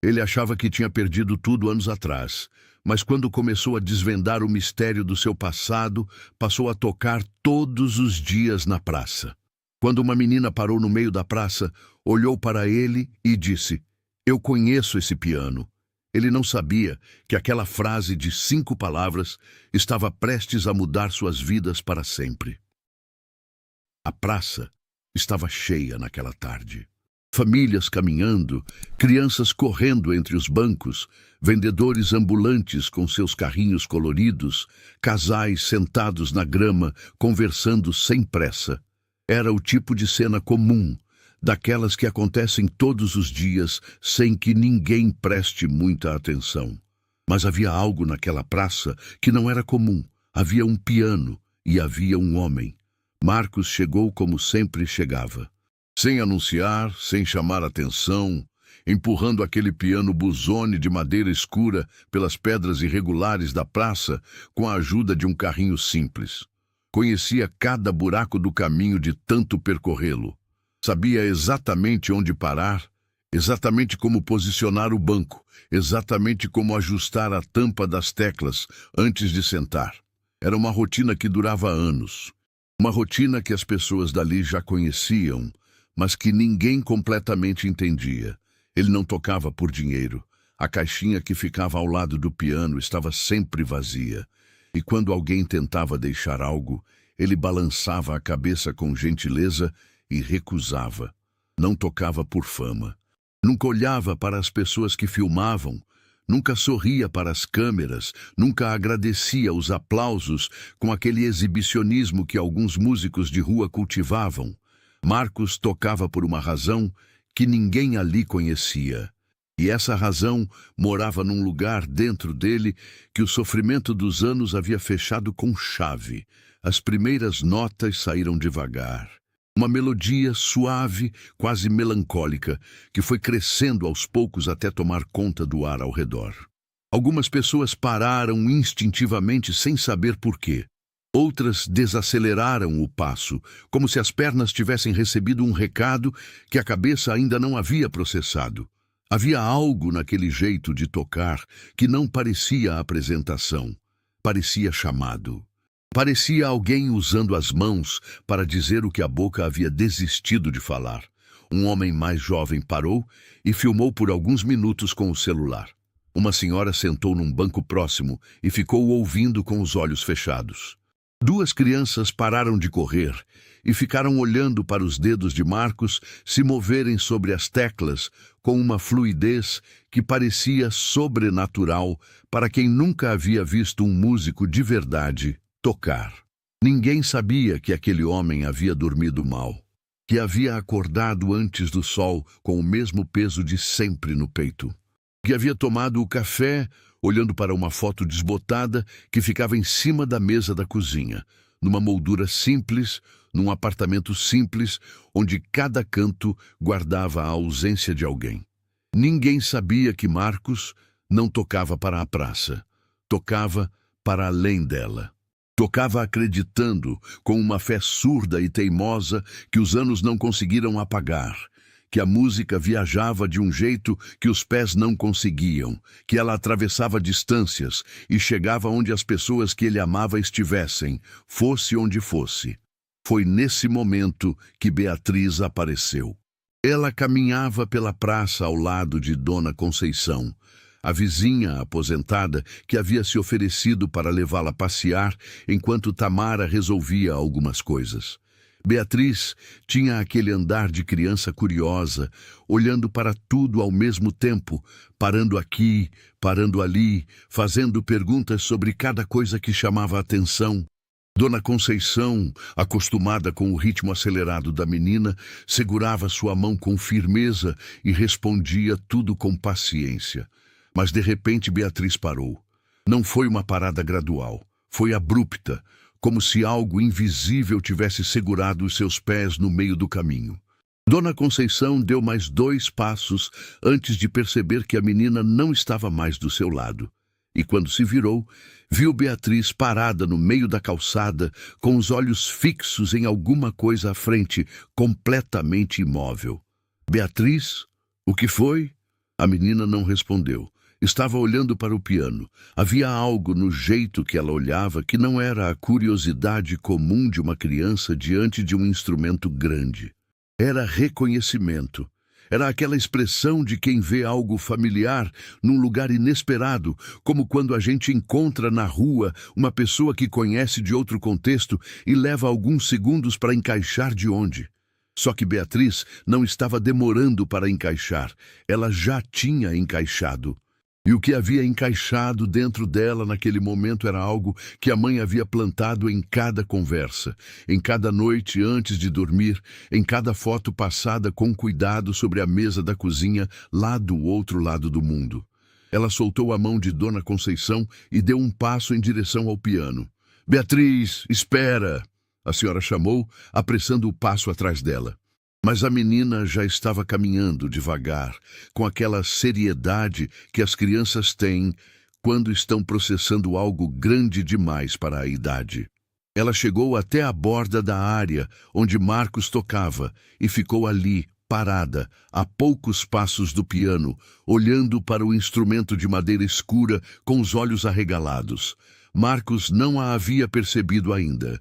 Ele achava que tinha perdido tudo anos atrás, mas quando começou a desvendar o mistério do seu passado, passou a tocar todos os dias na praça. Quando uma menina parou no meio da praça, olhou para ele e disse: "Eu conheço esse piano." Ele não sabia que aquela frase de 5 palavras estava prestes a mudar suas vidas para sempre. A praça estava cheia naquela tarde. Famílias caminhando, crianças correndo entre os bancos, vendedores ambulantes com seus carrinhos coloridos, casais sentados na grama, conversando sem pressa. Era o tipo de cena comum, daquelas que acontecem todos os dias sem que ninguém preste muita atenção. Mas havia algo naquela praça que não era comum. Havia um piano e havia um homem. Marcos chegou como sempre chegava. Sem anunciar, sem chamar atenção, empurrando aquele piano busone de madeira escura pelas pedras irregulares da praça com a ajuda de um carrinho simples. Conhecia cada buraco do caminho de tanto percorrê-lo. Sabia exatamente onde parar, exatamente como posicionar o banco, exatamente como ajustar a tampa das teclas antes de sentar. Era uma rotina que durava anos. Uma rotina que as pessoas dali já conheciam, mas que ninguém completamente entendia. Ele não tocava por dinheiro. A caixinha que ficava ao lado do piano estava sempre vazia. E quando alguém tentava deixar algo, ele balançava a cabeça com gentileza e recusava. Não tocava por fama. Nunca olhava para as pessoas que filmavam. Nunca sorria para as câmeras. Nunca agradecia os aplausos com aquele exibicionismo que alguns músicos de rua cultivavam. Marcos tocava por uma razão que ninguém ali conhecia. E essa razão morava num lugar dentro dele que o sofrimento dos anos havia fechado com chave. As primeiras notas saíram devagar. Uma melodia suave, quase melancólica, que foi crescendo aos poucos até tomar conta do ar ao redor. Algumas pessoas pararam instintivamente sem saber por quê. Outras desaceleraram o passo, como se as pernas tivessem recebido um recado que a cabeça ainda não havia processado. Havia algo naquele jeito de tocar que não parecia apresentação, parecia chamado. Parecia alguém usando as mãos para dizer o que a boca havia desistido de falar. Um homem mais jovem parou e filmou por alguns minutos com o celular. Uma senhora sentou num banco próximo e ficou ouvindo com os olhos fechados. 2 crianças pararam de correr e ficaram olhando para os dedos de Marcos se moverem sobre as teclas com uma fluidez que parecia sobrenatural para quem nunca havia visto um músico de verdade tocar. Ninguém sabia que aquele homem havia dormido mal, que havia acordado antes do sol com o mesmo peso de sempre no peito, que havia tomado o café olhando para uma foto desbotada que ficava em cima da mesa da cozinha, numa moldura simples, num apartamento simples, onde cada canto guardava a ausência de alguém. Ninguém sabia que Marcos não tocava para a praça, tocava para além dela. Tocava acreditando, com uma fé surda e teimosa que os anos não conseguiram apagar, que a música viajava de um jeito que os pés não conseguiam, que ela atravessava distâncias e chegava onde as pessoas que ele amava estivessem, fosse onde fosse. Foi nesse momento que Beatriz apareceu. Ela caminhava pela praça ao lado de Dona Conceição, a vizinha aposentada que havia se oferecido para levá-la a passear enquanto Tamara resolvia algumas coisas. Beatriz tinha aquele andar de criança curiosa, olhando para tudo ao mesmo tempo, parando aqui, parando ali, fazendo perguntas sobre cada coisa que chamava a atenção. Dona Conceição, acostumada com o ritmo acelerado da menina, segurava sua mão com firmeza e respondia tudo com paciência. Mas de repente Beatriz parou. Não foi uma parada gradual, foi abrupta, como se algo invisível tivesse segurado os seus pés no meio do caminho. Dona Conceição deu mais 2 passos antes de perceber que a menina não estava mais do seu lado. E quando se virou, viu Beatriz parada no meio da calçada, com os olhos fixos em alguma coisa à frente, completamente imóvel. "Beatriz, o que foi?" A menina não respondeu. Estava olhando para o piano. Havia algo no jeito que ela olhava que não era a curiosidade comum de uma criança diante de um instrumento grande. Era reconhecimento. Era aquela expressão de quem vê algo familiar num lugar inesperado, como quando a gente encontra na rua uma pessoa que conhece de outro contexto e leva alguns segundos para encaixar de onde. Só que Beatriz não estava demorando para encaixar, ela já tinha encaixado. E o que havia encaixado dentro dela naquele momento era algo que a mãe havia plantado em cada conversa, em cada noite antes de dormir, em cada foto passada com cuidado sobre a mesa da cozinha lá do outro lado do mundo. Ela soltou a mão de Dona Conceição e deu um passo em direção ao piano. «Beatriz, espera!» A senhora chamou, apressando o passo atrás dela. Mas a menina já estava caminhando devagar, com aquela seriedade que as crianças têm quando estão processando algo grande demais para a idade. Ela chegou até a borda da área onde Marcos tocava e ficou ali, parada, a poucos passos do piano, olhando para o instrumento de madeira escura com os olhos arregalados. Marcos não a havia percebido ainda.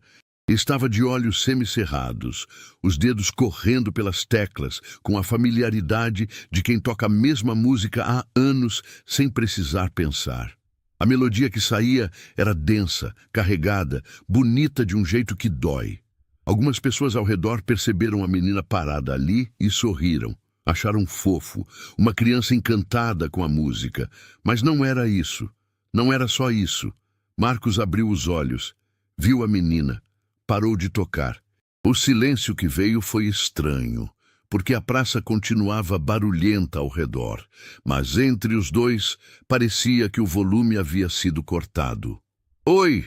Estava de olhos semicerrados, os dedos correndo pelas teclas, com a familiaridade de quem toca a mesma música há anos sem precisar pensar. A melodia que saía era densa, carregada, bonita de um jeito que dói. Algumas pessoas ao redor perceberam a menina parada ali e sorriram. Acharam fofo, uma criança encantada com a música. Mas não era isso. Não era só isso. Marcos abriu os olhos, viu a menina. Parou de tocar. O silêncio que veio foi estranho, porque a praça continuava barulhenta ao redor, mas entre os dois parecia que o volume havia sido cortado. «Oi!»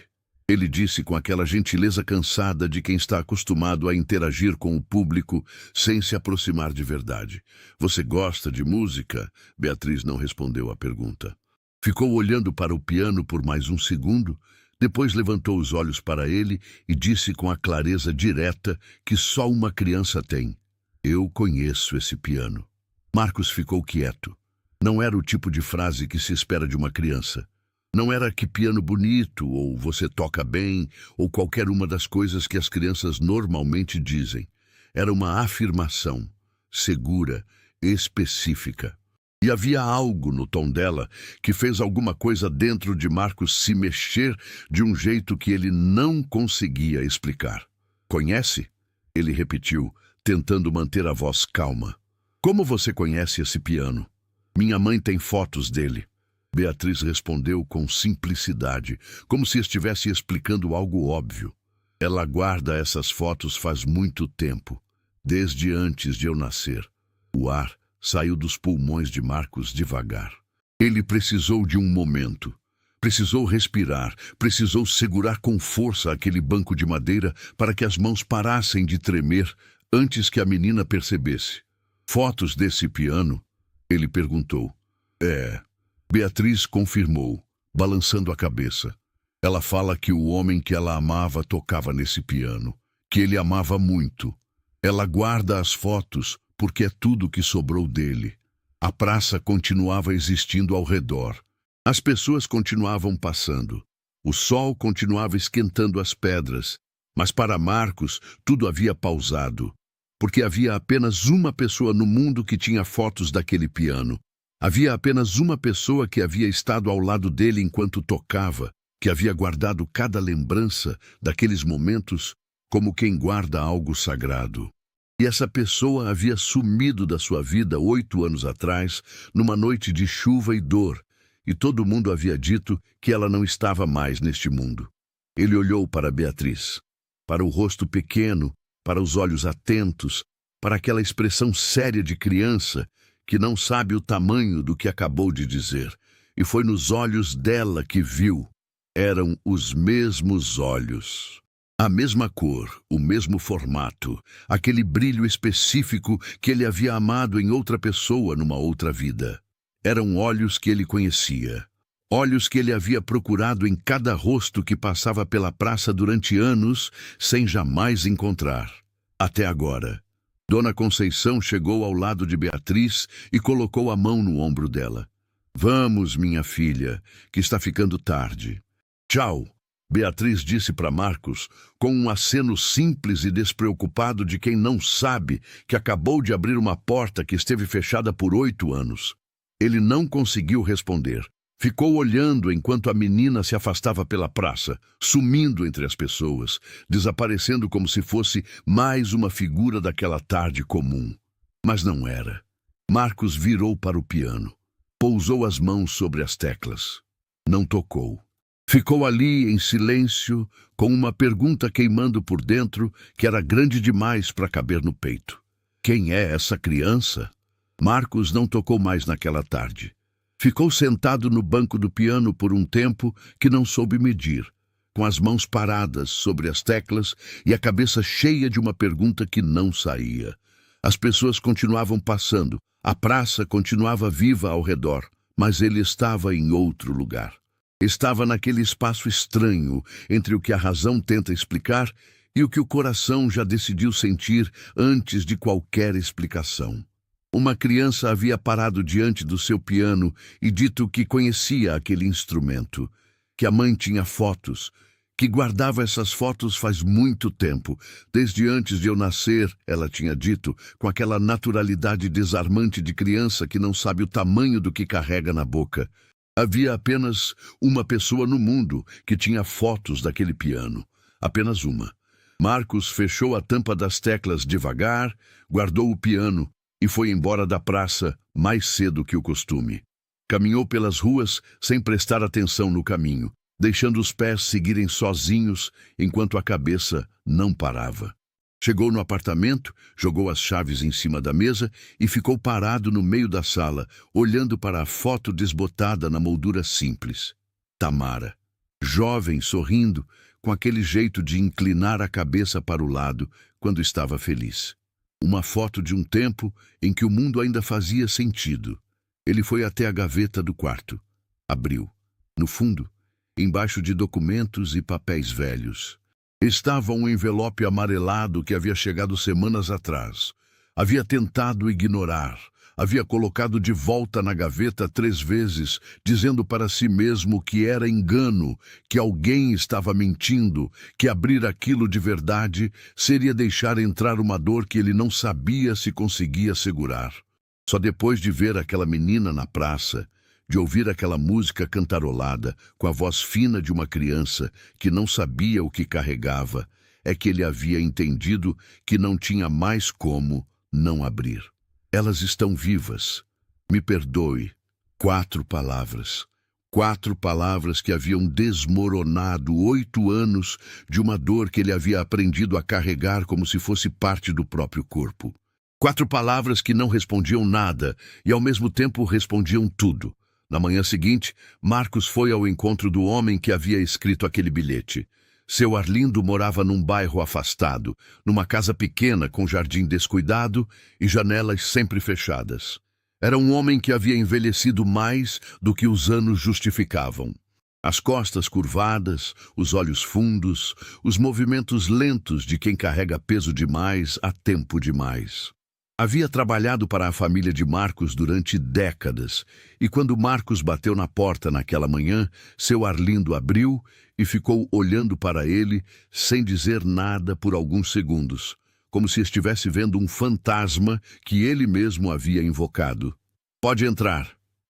ele disse com aquela gentileza cansada de quem está acostumado a interagir com o público sem se aproximar de verdade. «Você gosta de música?» Beatriz não respondeu à pergunta. Ficou olhando para o piano por mais um segundo. Depois levantou os olhos para ele e disse com a clareza direta que só uma criança tem. «Eu conheço esse piano.» Marcos ficou quieto. Não era o tipo de frase que se espera de uma criança. Não era «que piano bonito» ou «você toca bem» ou qualquer uma das coisas que as crianças normalmente dizem. Era uma afirmação, segura, específica. E havia algo no tom dela que fez alguma coisa dentro de Marcos se mexer de um jeito que ele não conseguia explicar. «Conhece?» ele repetiu, tentando manter a voz calma. «Como você conhece esse piano?» «Minha mãe tem fotos dele.» Beatriz respondeu com simplicidade, como se estivesse explicando algo óbvio. «Ela guarda essas fotos faz muito tempo, desde antes de eu nascer.» O ar saiu dos pulmões de Marcos devagar. Ele precisou de um momento. Precisou respirar, precisou segurar com força aquele banco de madeira para que as mãos parassem de tremer antes que a menina percebesse. «Fotos desse piano?» ele perguntou. «É.» Beatriz confirmou, balançando a cabeça. Ela fala que o homem que ela amava tocava nesse piano, que ele amava muito. Ela guarda as fotos porque é tudo que sobrou dele. A praça continuava existindo ao redor. As pessoas continuavam passando. O sol continuava esquentando as pedras. Mas para Marcos, tudo havia pausado. Porque havia apenas uma pessoa no mundo que tinha fotos daquele piano. Havia apenas uma pessoa que havia estado ao lado dele enquanto tocava, que havia guardado cada lembrança daqueles momentos como quem guarda algo sagrado. E essa pessoa havia sumido da sua vida 8 anos atrás, numa noite de chuva e dor, e todo mundo havia dito que ela não estava mais neste mundo. Ele olhou para Beatriz, para o rosto pequeno, para os olhos atentos, para aquela expressão séria de criança que não sabe o tamanho do que acabou de dizer, e foi nos olhos dela que viu. Eram os mesmos olhos. A mesma cor, o mesmo formato, aquele brilho específico que ele havia amado em outra pessoa numa outra vida. Eram olhos que ele conhecia. Olhos que ele havia procurado em cada rosto que passava pela praça durante anos, sem jamais encontrar. Até agora. Dona Conceição chegou ao lado de Beatriz e colocou a mão no ombro dela. Vamos, minha filha, que está ficando tarde. Tchau, Beatriz disse para Marcos, com um aceno simples e despreocupado de quem não sabe que acabou de abrir uma porta que esteve fechada por 8 anos. Ele não conseguiu responder. Ficou olhando enquanto a menina se afastava pela praça, sumindo entre as pessoas, desaparecendo como se fosse mais uma figura daquela tarde comum. Mas não era. Marcos virou para o piano. Pousou as mãos sobre as teclas. Não tocou. Ficou ali em silêncio, com uma pergunta queimando por dentro que era grande demais para caber no peito. Quem é essa criança? Marcos não tocou mais naquela tarde. Ficou sentado no banco do piano por um tempo que não soube medir, com as mãos paradas sobre as teclas e a cabeça cheia de uma pergunta que não saía. As pessoas continuavam passando, a praça continuava viva ao redor, mas ele estava em outro lugar. Estava naquele espaço estranho entre o que a razão tenta explicar e o que o coração já decidiu sentir antes de qualquer explicação. Uma criança havia parado diante do seu piano e dito que conhecia aquele instrumento, que a mãe tinha fotos, que guardava essas fotos faz muito tempo, desde antes de eu nascer, ela tinha dito, com aquela naturalidade desarmante de criança que não sabe o tamanho do que carrega na boca. Havia apenas uma pessoa no mundo que tinha fotos daquele piano, apenas uma. Marcos fechou a tampa das teclas devagar, guardou o piano, e foi embora da praça mais cedo que o costume. Caminhou pelas ruas sem prestar atenção no caminho, deixando os pés seguirem sozinhos enquanto a cabeça não parava. Chegou no apartamento, jogou as chaves em cima da mesa e ficou parado no meio da sala, olhando para a foto desbotada na moldura simples. Tamara, jovem, sorrindo, com aquele jeito de inclinar a cabeça para o lado quando estava feliz. Uma foto de um tempo em que o mundo ainda fazia sentido. Ele foi até a gaveta do quarto. Abriu. No fundo, embaixo de documentos e papéis velhos, estava um envelope amarelado que havia chegado semanas atrás. Havia tentado ignorar. Havia colocado de volta na gaveta 3 vezes, dizendo para si mesmo que era engano, que alguém estava mentindo, que abrir aquilo de verdade seria deixar entrar uma dor que ele não sabia se conseguia segurar. Só depois de ver aquela menina na praça, de ouvir aquela música cantarolada, com a voz fina de uma criança que não sabia o que carregava, é que ele havia entendido que não tinha mais como não abrir. Elas estão vivas. Me perdoe. 4 palavras. 4 palavras que haviam desmoronado 8 anos de uma dor que ele havia aprendido a carregar como se fosse parte do próprio corpo. 4 palavras que não respondiam nada e ao mesmo tempo respondiam tudo. Na manhã seguinte, Marcos foi ao encontro do homem que havia escrito aquele bilhete. Seu Arlindo morava num bairro afastado, numa casa pequena com jardim descuidado e janelas sempre fechadas. Era um homem que havia envelhecido mais do que os anos justificavam. As costas curvadas, os olhos fundos, os movimentos lentos de quem carrega peso demais há tempo demais. Havia trabalhado para a família de Marcos durante décadas, e quando Marcos bateu na porta naquela manhã, seu Arlindo abriu e ficou olhando para ele sem dizer nada por alguns segundos, como se estivesse vendo um fantasma que ele mesmo havia invocado. "Pode entrar",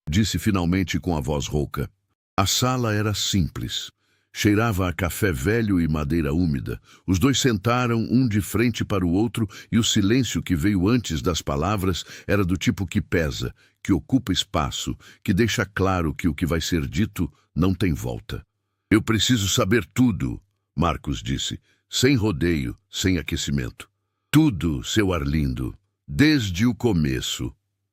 disse finalmente com a voz rouca. A sala era simples. Cheirava a café velho e madeira úmida. Os dois sentaram, um de frente para o outro, e o silêncio que veio antes das palavras era do tipo que pesa, que ocupa espaço, que deixa claro que o que vai ser dito não tem volta. "Eu preciso saber tudo", Marcos disse, sem rodeio, sem aquecimento. "Tudo, seu Arlindo, desde o começo."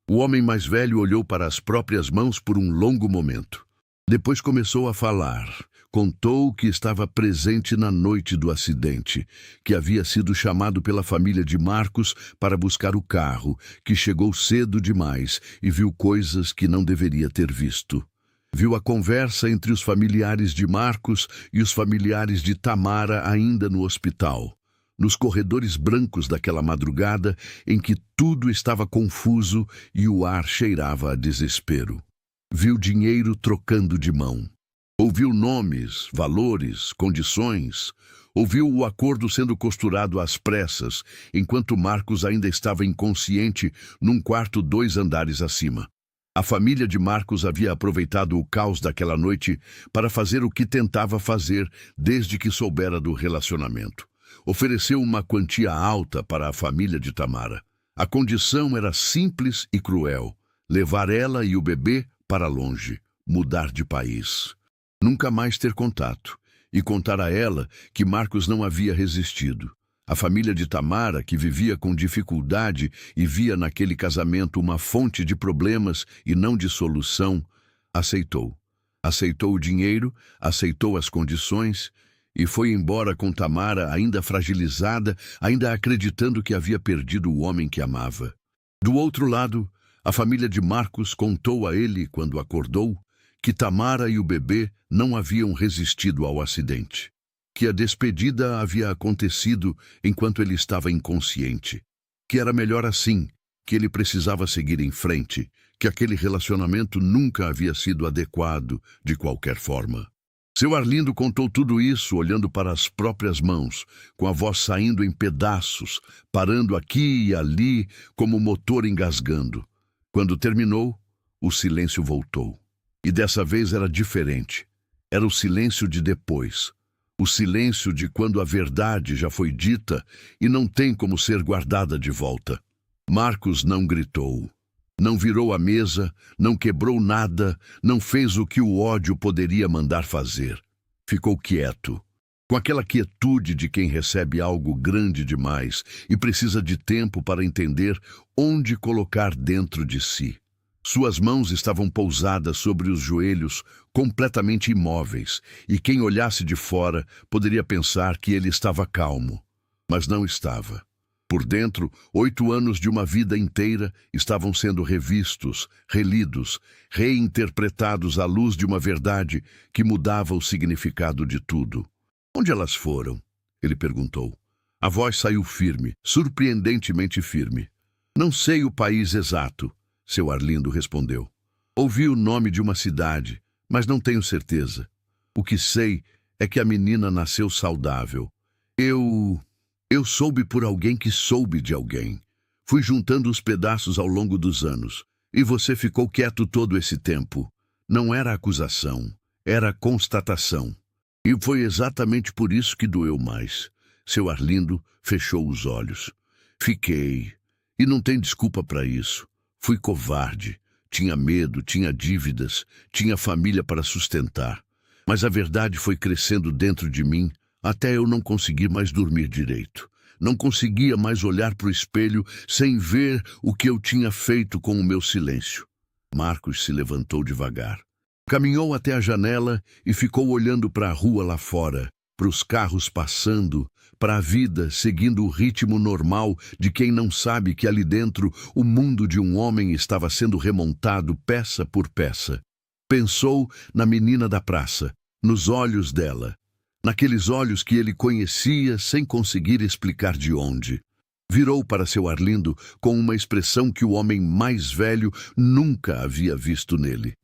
O homem mais velho olhou para as próprias mãos por um longo momento. Depois começou a falar. Contou que estava presente na noite do acidente, que havia sido chamado pela família de Marcos para buscar o carro, que chegou cedo demais e viu coisas que não deveria ter visto. Viu a conversa entre os familiares de Marcos e os familiares de Tamara ainda no hospital. nos corredores brancos daquela madrugada em que tudo estava confuso e o ar cheirava a desespero. Viu dinheiro trocando de mão. Ouviu nomes, valores, condições. Ouviu o acordo sendo costurado às pressas, enquanto Marcos ainda estava inconsciente num quarto 2 andares acima. A família de Marcos havia aproveitado o caos daquela noite para fazer o que tentava fazer desde que soubera do relacionamento. Ofereceu uma quantia alta para a família de Tamara. A condição era simples e cruel: levar ela e o bebê para longe, mudar de país. Nunca mais ter contato, e contar a ela que Marcos não havia resistido. A família de Tamara, que vivia com dificuldade e via naquele casamento uma fonte de problemas e não de solução, aceitou. Aceitou o dinheiro, aceitou as condições e foi embora com Tamara ainda fragilizada, ainda acreditando que havia perdido o homem que amava. Do outro lado, a família de Marcos contou a ele, quando acordou, que Tamara e o bebê não haviam resistido ao acidente, que a despedida havia acontecido enquanto ele estava inconsciente, que era melhor assim, que ele precisava seguir em frente, que aquele relacionamento nunca havia sido adequado de qualquer forma. Seu Arlindo contou tudo isso olhando para as próprias mãos, com a voz saindo em pedaços, parando aqui e ali, como o motor engasgando. Quando terminou, o silêncio voltou. E dessa vez era diferente. Era o silêncio de depois. O silêncio de quando a verdade já foi dita e não tem como ser guardada de volta. Marcos não gritou. Não virou a mesa, não quebrou nada, não fez o que o ódio poderia mandar fazer. Ficou quieto, com aquela quietude de quem recebe algo grande demais e precisa de tempo para entender onde colocar dentro de si. Suas mãos estavam pousadas sobre os joelhos, completamente imóveis, e quem olhasse de fora poderia pensar que ele estava calmo. Mas não estava. Por dentro, 8 anos de uma vida inteira estavam sendo revistos, relidos, reinterpretados à luz de uma verdade que mudava o significado de tudo. "Onde elas foram?" ele perguntou. A voz saiu firme, surpreendentemente firme. "Não sei o país exato", seu Arlindo respondeu. "Ouvi o nome de uma cidade, mas não tenho certeza. O que sei é que a menina nasceu saudável. Eu soube por alguém que soube de alguém. Fui juntando os pedaços ao longo dos anos. E você ficou quieto todo esse tempo. Não era acusação, era constatação. E foi exatamente por isso que doeu mais." Seu Arlindo fechou os olhos. "Fiquei. E não tem desculpa para isso. Fui covarde. Tinha medo, tinha dívidas, tinha família para sustentar. Mas a verdade foi crescendo dentro de mim, até eu não conseguir mais dormir direito. Não conseguia mais olhar para o espelho sem ver o que eu tinha feito com o meu silêncio." Marcos se levantou devagar. Caminhou até a janela e ficou olhando para a rua lá fora, para os carros passando, para a vida seguindo o ritmo normal de quem não sabe que ali dentro o mundo de um homem estava sendo remontado peça por peça. Pensou na menina da praça, nos olhos dela, naqueles olhos que ele conhecia sem conseguir explicar de onde. Virou para seu Arlindo com uma expressão que o homem mais velho nunca havia visto nele.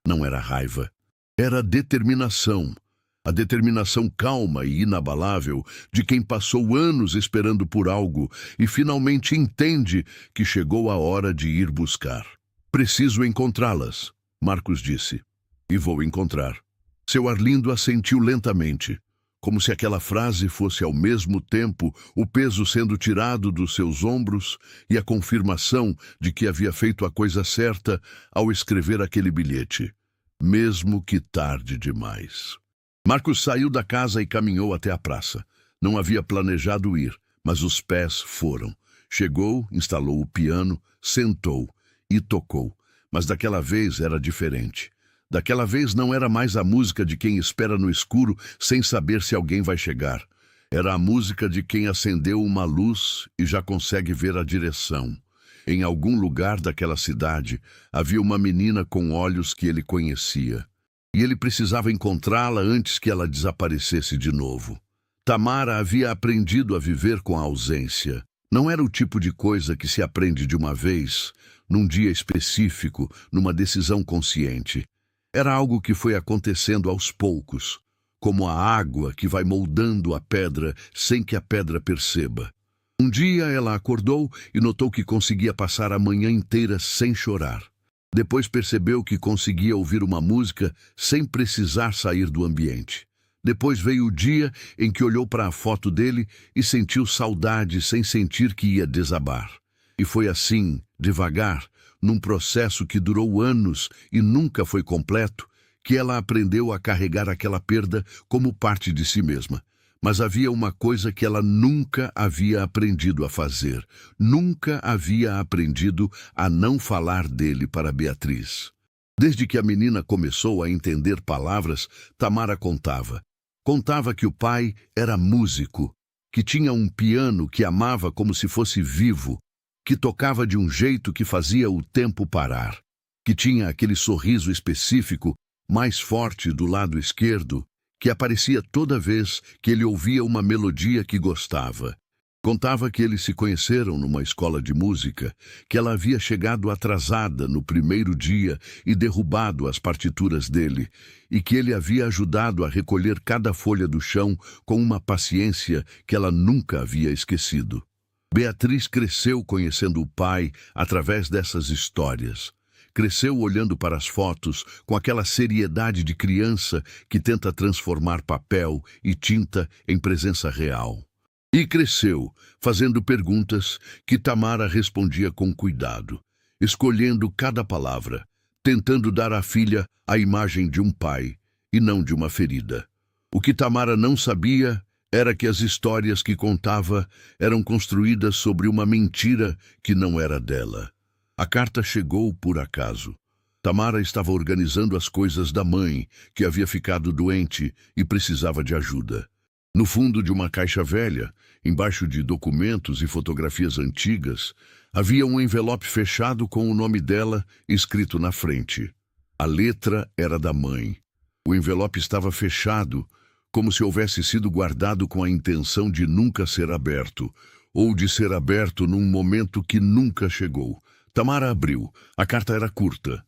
Não era raiva, era determinação. A determinação calma e inabalável de quem passou anos esperando por algo e finalmente entende que chegou a hora de ir buscar. "Preciso encontrá-las", Marcos disse. "E vou encontrar." Seu Arlindo assentiu lentamente, como se aquela frase fosse ao mesmo tempo o peso sendo tirado dos seus ombros e a confirmação de que havia feito a coisa certa ao escrever aquele bilhete, mesmo que tarde demais. Marcos saiu da casa e caminhou até a praça. Não havia planejado ir, mas os pés foram. Chegou, instalou o piano, sentou e tocou. Mas daquela vez era diferente. Daquela vez não era mais a música de quem espera no escuro sem saber se alguém vai chegar. Era a música de quem acendeu uma luz e já consegue ver a direção. Em algum lugar daquela cidade havia uma menina com olhos que ele conhecia. E ele precisava encontrá-la antes que ela desaparecesse de novo. Tamara havia aprendido a viver com a ausência. Não era o tipo de coisa que se aprende de uma vez, num dia específico, numa decisão consciente. Era algo que foi acontecendo aos poucos, como a água que vai moldando a pedra sem que a pedra perceba. Um dia ela acordou e notou que conseguia passar a manhã inteira sem chorar. Depois percebeu que conseguia ouvir uma música sem precisar sair do ambiente. Depois veio o dia em que olhou para a foto dele e sentiu saudade sem sentir que ia desabar. E foi assim, devagar, num processo que durou anos e nunca foi completo, que ela aprendeu a carregar aquela perda como parte de si mesma. Mas havia uma coisa que ela nunca havia aprendido a fazer. Nunca havia aprendido a não falar dele para Beatriz. Desde que a menina começou a entender palavras, Tamara contava. Contava que o pai era músico, que tinha um piano que amava como se fosse vivo, que tocava de um jeito que fazia o tempo parar, que tinha aquele sorriso específico, mais forte do lado esquerdo, que aparecia toda vez que ele ouvia uma melodia que gostava. Contava que eles se conheceram numa escola de música, que ela havia chegado atrasada no primeiro dia e derrubado as partituras dele, e que ele havia ajudado a recolher cada folha do chão com uma paciência que ela nunca havia esquecido. Beatriz cresceu conhecendo o pai através dessas histórias. Cresceu olhando para as fotos com aquela seriedade de criança que tenta transformar papel e tinta em presença real. E cresceu, fazendo perguntas que Tamara respondia com cuidado, escolhendo cada palavra, tentando dar à filha a imagem de um pai e não de uma ferida. O que Tamara não sabia era que as histórias que contava eram construídas sobre uma mentira que não era dela. A carta chegou por acaso. Tamara estava organizando as coisas da mãe, que havia ficado doente e precisava de ajuda. No fundo de uma caixa velha, embaixo de documentos e fotografias antigas, havia um envelope fechado com o nome dela escrito na frente. A letra era da mãe. O envelope estava fechado, como se houvesse sido guardado com a intenção de nunca ser aberto, ou de ser aberto num momento que nunca chegou. Tamara abriu. A carta era curta,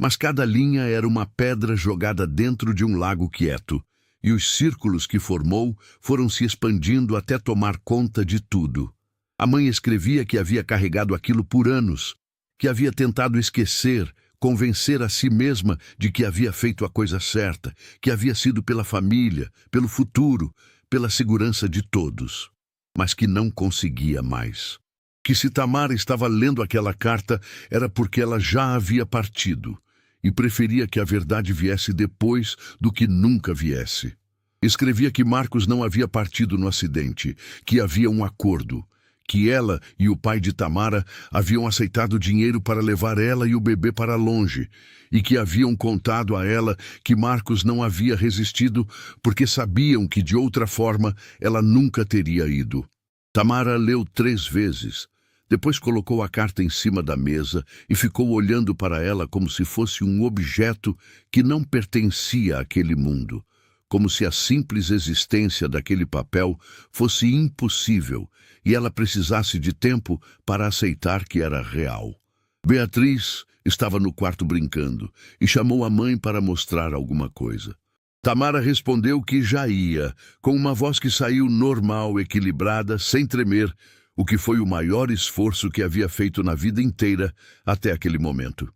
mas cada linha era uma pedra jogada dentro de um lago quieto, e os círculos que formou foram se expandindo até tomar conta de tudo. A mãe escrevia que havia carregado aquilo por anos, que havia tentado esquecer, convencer a si mesma de que havia feito a coisa certa, que havia sido pela família, pelo futuro, pela segurança de todos, mas que não conseguia mais. Que se Tamara estava lendo aquela carta era porque ela já havia partido e preferia que a verdade viesse depois do que nunca viesse. Escrevia que Marcos não havia partido no acidente, que havia um acordo, que ela e o pai de Tamara haviam aceitado dinheiro para levar ela e o bebê para longe, e que haviam contado a ela que Marcos não havia resistido porque sabiam que de outra forma ela nunca teria ido. Tamara leu 3 vezes. Depois colocou a carta em cima da mesa e ficou olhando para ela como se fosse um objeto que não pertencia àquele mundo, como se a simples existência daquele papel fosse impossível e ela precisasse de tempo para aceitar que era real. Beatriz estava no quarto brincando e chamou a mãe para mostrar alguma coisa. Tamara respondeu que já ia, com uma voz que saiu normal, equilibrada, sem tremer, o que foi o maior esforço que havia feito na vida inteira até aquele momento.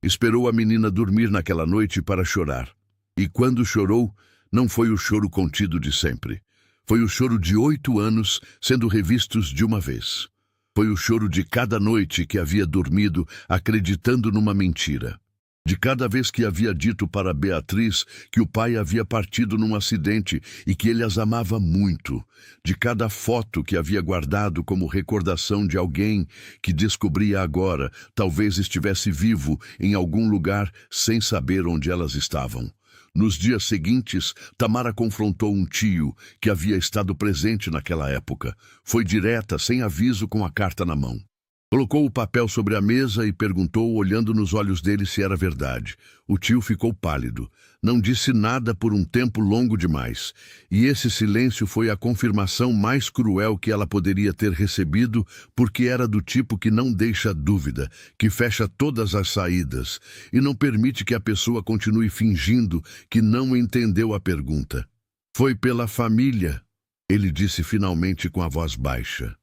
Esperou a menina dormir naquela noite para chorar. E quando chorou, não foi o choro contido de sempre. Foi o choro de 8 anos sendo revistos de uma vez. Foi o choro de cada noite que havia dormido acreditando numa mentira. De cada vez que havia dito para Beatriz que o pai havia partido num acidente e que ele as amava muito. De cada foto que havia guardado como recordação de alguém que descobria agora, talvez estivesse vivo em algum lugar sem saber onde elas estavam. Nos dias seguintes, Tamara confrontou um tio que havia estado presente naquela época. Foi direta, sem aviso, com a carta na mão. Colocou o papel sobre a mesa e perguntou, olhando nos olhos dele, se era verdade. O tio ficou pálido. Não disse nada por um tempo longo demais. E esse silêncio foi a confirmação mais cruel que ela poderia ter recebido, porque era do tipo que não deixa dúvida, que fecha todas as saídas e não permite que a pessoa continue fingindo que não entendeu a pergunta. Foi pela família, ele disse finalmente com a voz baixa.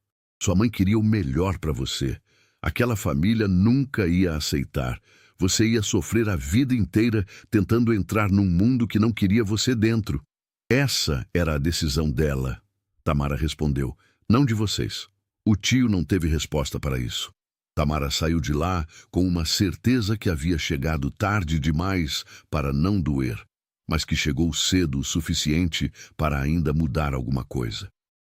Sua mãe queria o melhor para você. Aquela família nunca ia aceitar. Você ia sofrer a vida inteira tentando entrar num mundo que não queria você dentro. Essa era a decisão dela. Tamara respondeu, não de vocês. O tio não teve resposta para isso. Tamara saiu de lá com uma certeza que havia chegado tarde demais para não doer, mas que chegou cedo o suficiente para ainda mudar alguma coisa.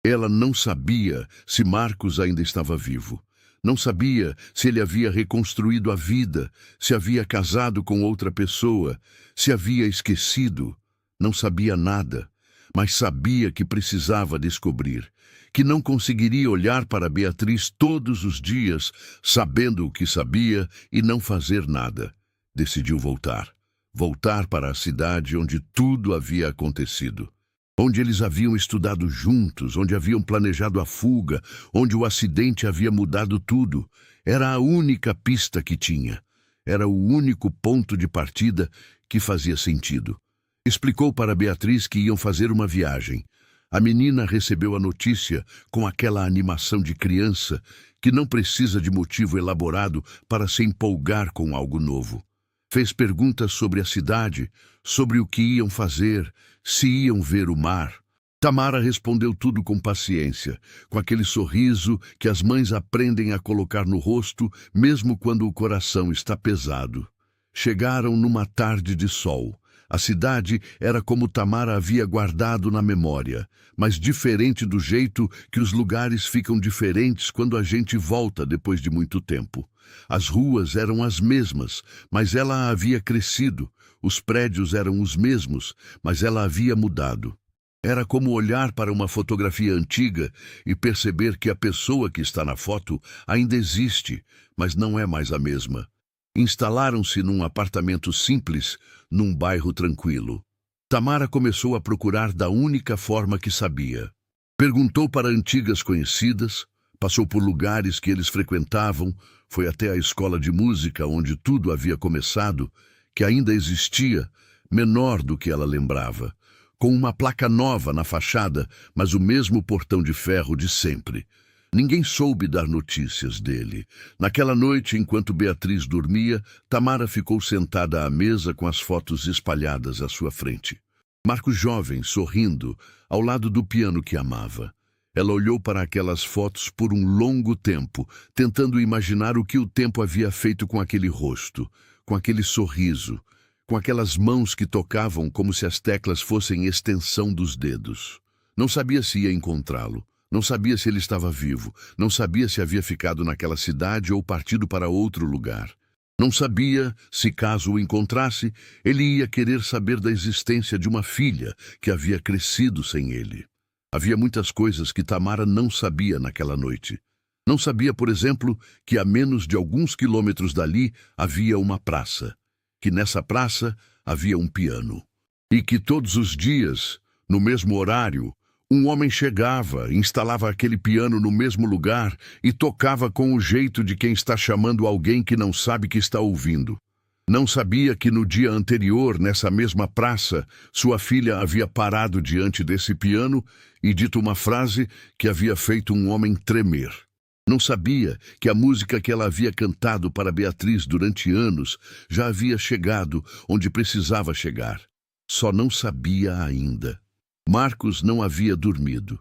Ela não sabia se Marcos ainda estava vivo. Não sabia se ele havia reconstruído a vida, se havia casado com outra pessoa, se havia esquecido. Não sabia nada, mas sabia que precisava descobrir, que não conseguiria olhar para Beatriz todos os dias, sabendo o que sabia e não fazer nada. Decidiu voltar. Voltar para a cidade onde tudo havia acontecido. Onde eles haviam estudado juntos, onde haviam planejado a fuga, onde o acidente havia mudado tudo. Era a única pista que tinha. Era o único ponto de partida que fazia sentido. Explicou para Beatriz que iam fazer uma viagem. A menina recebeu a notícia com aquela animação de criança que não precisa de motivo elaborado para se empolgar com algo novo. Fez perguntas sobre a cidade, sobre o que iam fazer, se iam ver o mar. Tamara respondeu tudo com paciência, com aquele sorriso que as mães aprendem a colocar no rosto, mesmo quando o coração está pesado. Chegaram numa tarde de sol. A cidade era como Tamara havia guardado na memória, mas diferente do jeito que os lugares ficam diferentes quando a gente volta depois de muito tempo. As ruas eram as mesmas, mas ela havia crescido. Os prédios eram os mesmos, mas ela havia mudado. Era como olhar para uma fotografia antiga e perceber que a pessoa que está na foto ainda existe, mas não é mais a mesma. Instalaram-se num apartamento simples, num bairro tranquilo. Tamara começou a procurar da única forma que sabia. Perguntou para antigas conhecidas, passou por lugares que eles frequentavam, foi até a escola de música onde tudo havia começado, que ainda existia, menor do que ela lembrava, com uma placa nova na fachada, mas o mesmo portão de ferro de sempre. Ninguém soube dar notícias dele. Naquela noite, enquanto Beatriz dormia, Tamara ficou sentada à mesa com as fotos espalhadas à sua frente. Marcos jovem, sorrindo, ao lado do piano que amava. Ela olhou para aquelas fotos por um longo tempo, tentando imaginar o que o tempo havia feito com aquele rosto, com aquele sorriso, com aquelas mãos que tocavam como se as teclas fossem extensão dos dedos. Não sabia se ia encontrá-lo. Não sabia se ele estava vivo, não sabia se havia ficado naquela cidade ou partido para outro lugar. Não sabia se, caso o encontrasse, ele ia querer saber da existência de uma filha que havia crescido sem ele. Havia muitas coisas que Tamara não sabia naquela noite. Não sabia, por exemplo, que a menos de alguns quilômetros dali havia uma praça, que nessa praça havia um piano, e que todos os dias, no mesmo horário, um homem chegava, instalava aquele piano no mesmo lugar e tocava com o jeito de quem está chamando alguém que não sabe que está ouvindo. Não sabia que no dia anterior, nessa mesma praça, sua filha havia parado diante desse piano e dito uma frase que havia feito um homem tremer. Não sabia que a música que ela havia cantado para Beatriz durante anos já havia chegado onde precisava chegar. Só não sabia ainda. Marcos não havia dormido.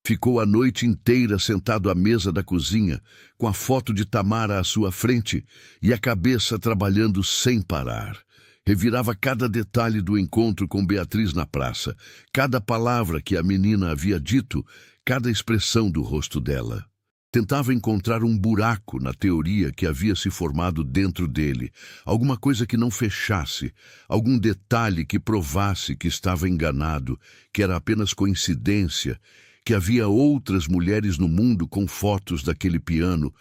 Ficou a noite inteira sentado à mesa da cozinha, com a foto de Tamara à sua frente e a cabeça trabalhando sem parar. Revirava cada detalhe do encontro com Beatriz na praça, cada palavra que a menina havia dito, cada expressão do rosto dela. Tentava encontrar um buraco na teoria que havia se formado dentro dele, alguma coisa que não fechasse, algum detalhe que provasse que estava enganado, que era apenas coincidência, que havia outras mulheres no mundo com fotos daquele piano,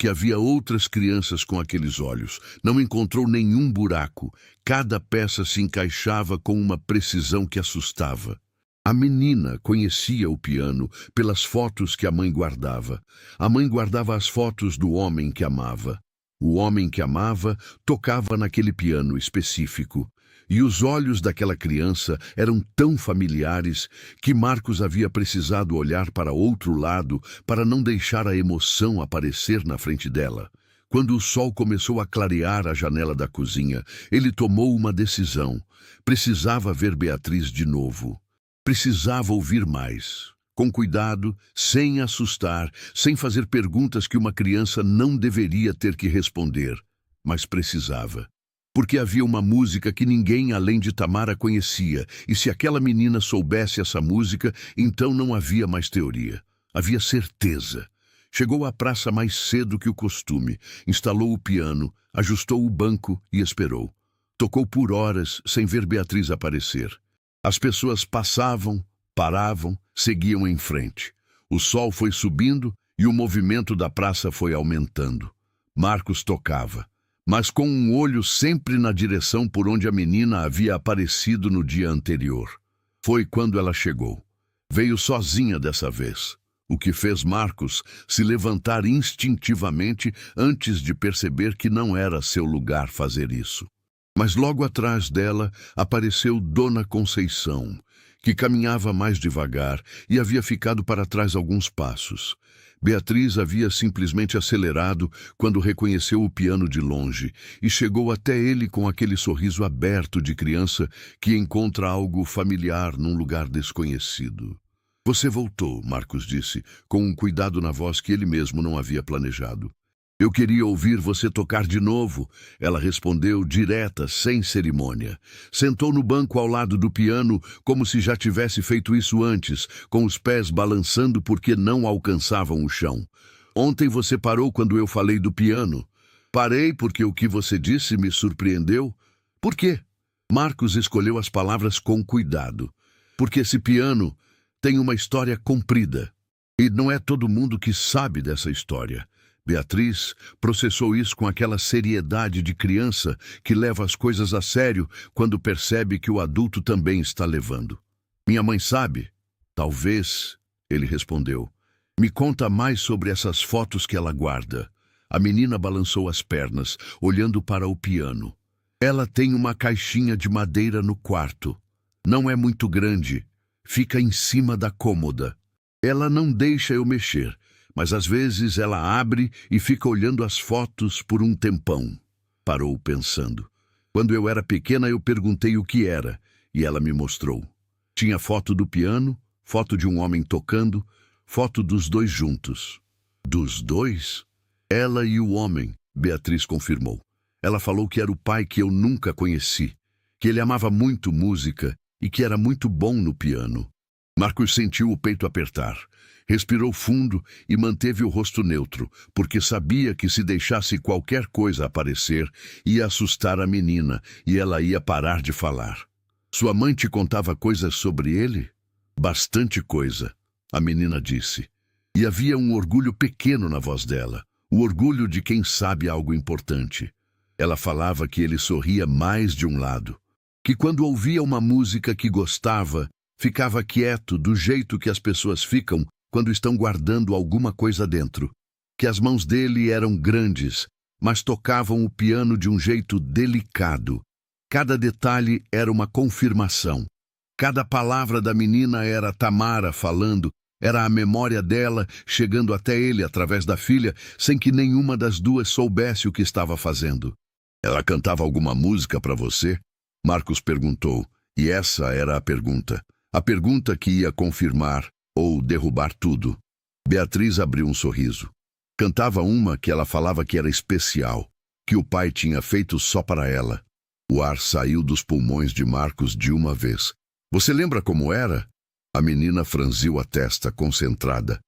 que havia outras crianças com aqueles olhos. Não encontrou nenhum buraco. Cada peça se encaixava com uma precisão que assustava. A menina conhecia o piano pelas fotos que a mãe guardava. A mãe guardava as fotos do homem que amava. O homem que amava tocava naquele piano específico. E os olhos daquela criança eram tão familiares que Marcos havia precisado olhar para outro lado para não deixar a emoção aparecer na frente dela. Quando o sol começou a clarear a janela da cozinha, ele tomou uma decisão. Precisava ver Beatriz de novo. Precisava ouvir mais. Com cuidado, sem assustar, sem fazer perguntas que uma criança não deveria ter que responder. Mas precisava. Porque havia uma música que ninguém além de Tamara conhecia, e se aquela menina soubesse essa música, então não havia mais teoria. Havia certeza. Chegou à praça mais cedo que o costume, instalou o piano, ajustou o banco e esperou. Tocou por horas sem ver Beatriz aparecer. As pessoas passavam, paravam, seguiam em frente. O sol foi subindo e o movimento da praça foi aumentando. Marcos tocava, mas com um olho sempre na direção por onde a menina havia aparecido no dia anterior. Foi quando ela chegou. Veio sozinha dessa vez, o que fez Marcos se levantar instintivamente antes de perceber que não era seu lugar fazer isso. Mas logo atrás dela apareceu Dona Conceição, que caminhava mais devagar e havia ficado para trás alguns passos. Beatriz havia simplesmente acelerado quando reconheceu o piano de longe e chegou até ele com aquele sorriso aberto de criança que encontra algo familiar num lugar desconhecido. Você voltou, Marcos disse, com um cuidado na voz que ele mesmo não havia planejado. Eu queria ouvir você tocar de novo, ela respondeu direta, sem cerimônia. Sentou no banco ao lado do piano, como se já tivesse feito isso antes, com os pés balançando porque não alcançavam o chão. Ontem você parou quando eu falei do piano. Parei porque o que você disse me surpreendeu. Por quê? Marcos escolheu as palavras com cuidado. Porque esse piano tem uma história comprida. E não é todo mundo que sabe dessa história. Beatriz processou isso com aquela seriedade de criança que leva as coisas a sério quando percebe que o adulto também está levando. Minha mãe sabe? Talvez, ele respondeu. Me conta mais sobre essas fotos que ela guarda. A menina balançou as pernas, olhando para o piano. Ela tem uma caixinha de madeira no quarto. Não é muito grande. Fica em cima da cômoda. Ela não deixa eu mexer. Mas às vezes ela abre e fica olhando as fotos por um tempão. Parou pensando. Quando eu era pequena eu perguntei o que era, e ela me mostrou. Tinha foto do piano, foto de um homem tocando, foto dos dois juntos. Dos dois? Ela e o homem, Beatriz confirmou. Ela falou que era o pai que eu nunca conheci, que ele amava muito música e que era muito bom no piano. Marcos sentiu o peito apertar. Respirou fundo e manteve o rosto neutro, porque sabia que se deixasse qualquer coisa aparecer, ia assustar a menina e ela ia parar de falar. Sua mãe te contava coisas sobre ele? Bastante coisa, a menina disse. E havia um orgulho pequeno na voz dela, o orgulho de quem sabe algo importante. Ela falava que ele sorria mais de um lado, que quando ouvia uma música que gostava, ficava quieto do jeito que as pessoas ficam quando estão guardando alguma coisa dentro, que as mãos dele eram grandes, mas tocavam o piano de um jeito delicado. Cada detalhe era uma confirmação. Cada palavra da menina era Tamara falando, era a memória dela chegando até ele através da filha, sem que nenhuma das duas soubesse o que estava fazendo. Ela cantava alguma música para você? Marcos perguntou, e essa era a pergunta. A pergunta que ia confirmar ou derrubar tudo. Beatriz abriu um sorriso. Cantava uma que ela falava que era especial, que o pai tinha feito só para ela. O ar saiu dos pulmões de Marcos de uma vez. Você lembra como era? A menina franziu a testa, concentrada.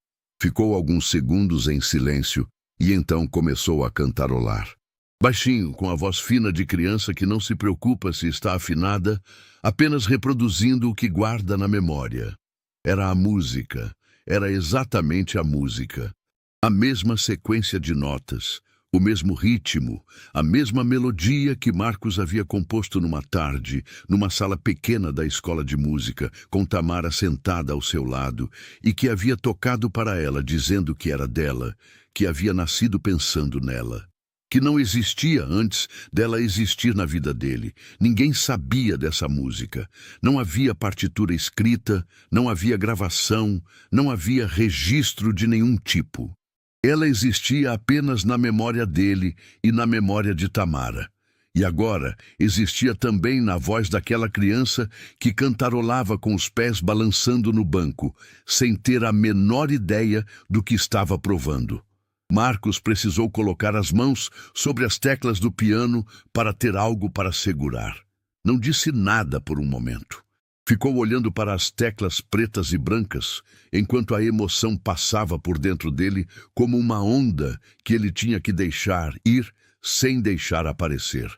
Ficou alguns segundos em silêncio e então começou a cantarolar. Baixinho, com a voz fina de criança que não se preocupa se está afinada, apenas reproduzindo o que guarda na memória. Era a música. Era exatamente a música. A mesma sequência de notas, o mesmo ritmo, a mesma melodia que Marcos havia composto numa tarde, numa sala pequena da escola de música, com Tamara sentada ao seu lado, e que havia tocado para ela, dizendo que era dela, que havia nascido pensando nela. Que não existia antes dela existir na vida dele. Ninguém sabia dessa música. Não havia partitura escrita, não havia gravação, não havia registro de nenhum tipo. Ela existia apenas na memória dele e na memória de Tamara. E agora existia também na voz daquela criança que cantarolava com os pés balançando no banco, sem ter a menor ideia do que estava provando. Marcos precisou colocar as mãos sobre as teclas do piano para ter algo para segurar. Não disse nada por um momento. Ficou olhando para as teclas pretas e brancas, enquanto a emoção passava por dentro dele como uma onda que ele tinha que deixar ir sem deixar aparecer.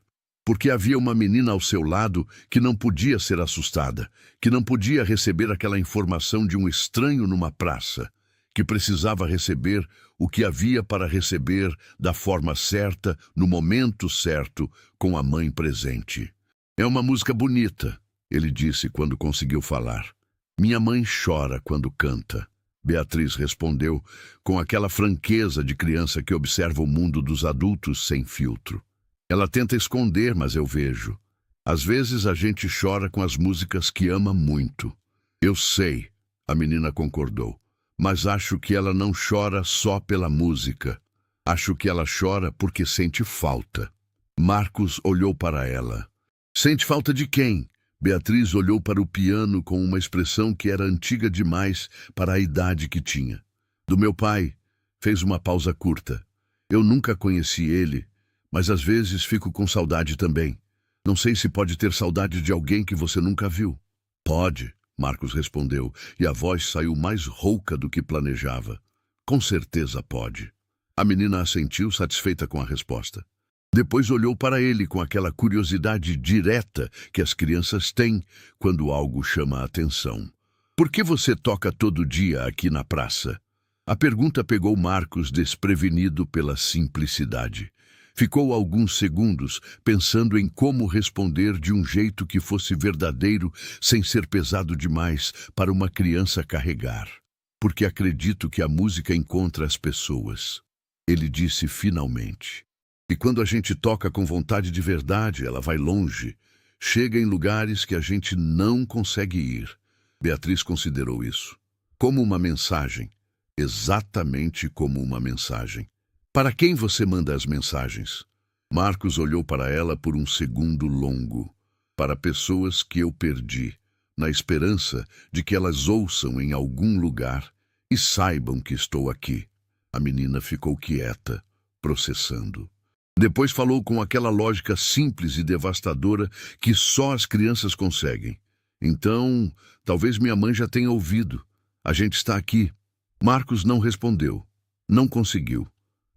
Porque havia uma menina ao seu lado que não podia ser assustada, que não podia receber aquela informação de um estranho numa praça, que precisava receber o que havia para receber da forma certa, no momento certo, com a mãe presente. É uma música bonita, ele disse quando conseguiu falar. Minha mãe chora quando canta. Beatriz respondeu com aquela franqueza de criança que observa o mundo dos adultos sem filtro. Ela tenta esconder, mas eu vejo. Às vezes a gente chora com as músicas que ama muito. Eu sei, a menina concordou, mas acho que ela não chora só pela música. Acho que ela chora porque sente falta. Marcos olhou para ela. Sente falta de quem? Beatriz olhou para o piano com uma expressão que era antiga demais para a idade que tinha. Do meu pai. Fez uma pausa curta. Eu nunca conheci ele, mas às vezes fico com saudade também. Não sei se pode ter saudade de alguém que você nunca viu. Pode, Marcos respondeu, e a voz saiu mais rouca do que planejava. Com certeza pode. A menina assentiu, satisfeita com a resposta. Depois olhou para ele com aquela curiosidade direta que as crianças têm quando algo chama a atenção. Por que você toca todo dia aqui na praça? A pergunta pegou Marcos desprevenido pela simplicidade. Ficou alguns segundos pensando em como responder de um jeito que fosse verdadeiro sem ser pesado demais para uma criança carregar. Porque acredito que a música encontra as pessoas. Ele disse finalmente. E quando a gente toca com vontade de verdade, ela vai longe. Chega em lugares que a gente não consegue ir. Beatriz considerou isso. Como uma mensagem. Exatamente como uma mensagem. Para quem você manda as mensagens? Marcos olhou para ela por um segundo longo. Para pessoas que eu perdi, na esperança de que elas ouçam em algum lugar e saibam que estou aqui. A menina ficou quieta, processando. Depois falou com aquela lógica simples e devastadora que só as crianças conseguem. Então, talvez minha mãe já tenha ouvido. A gente está aqui. Marcos não respondeu. Não conseguiu.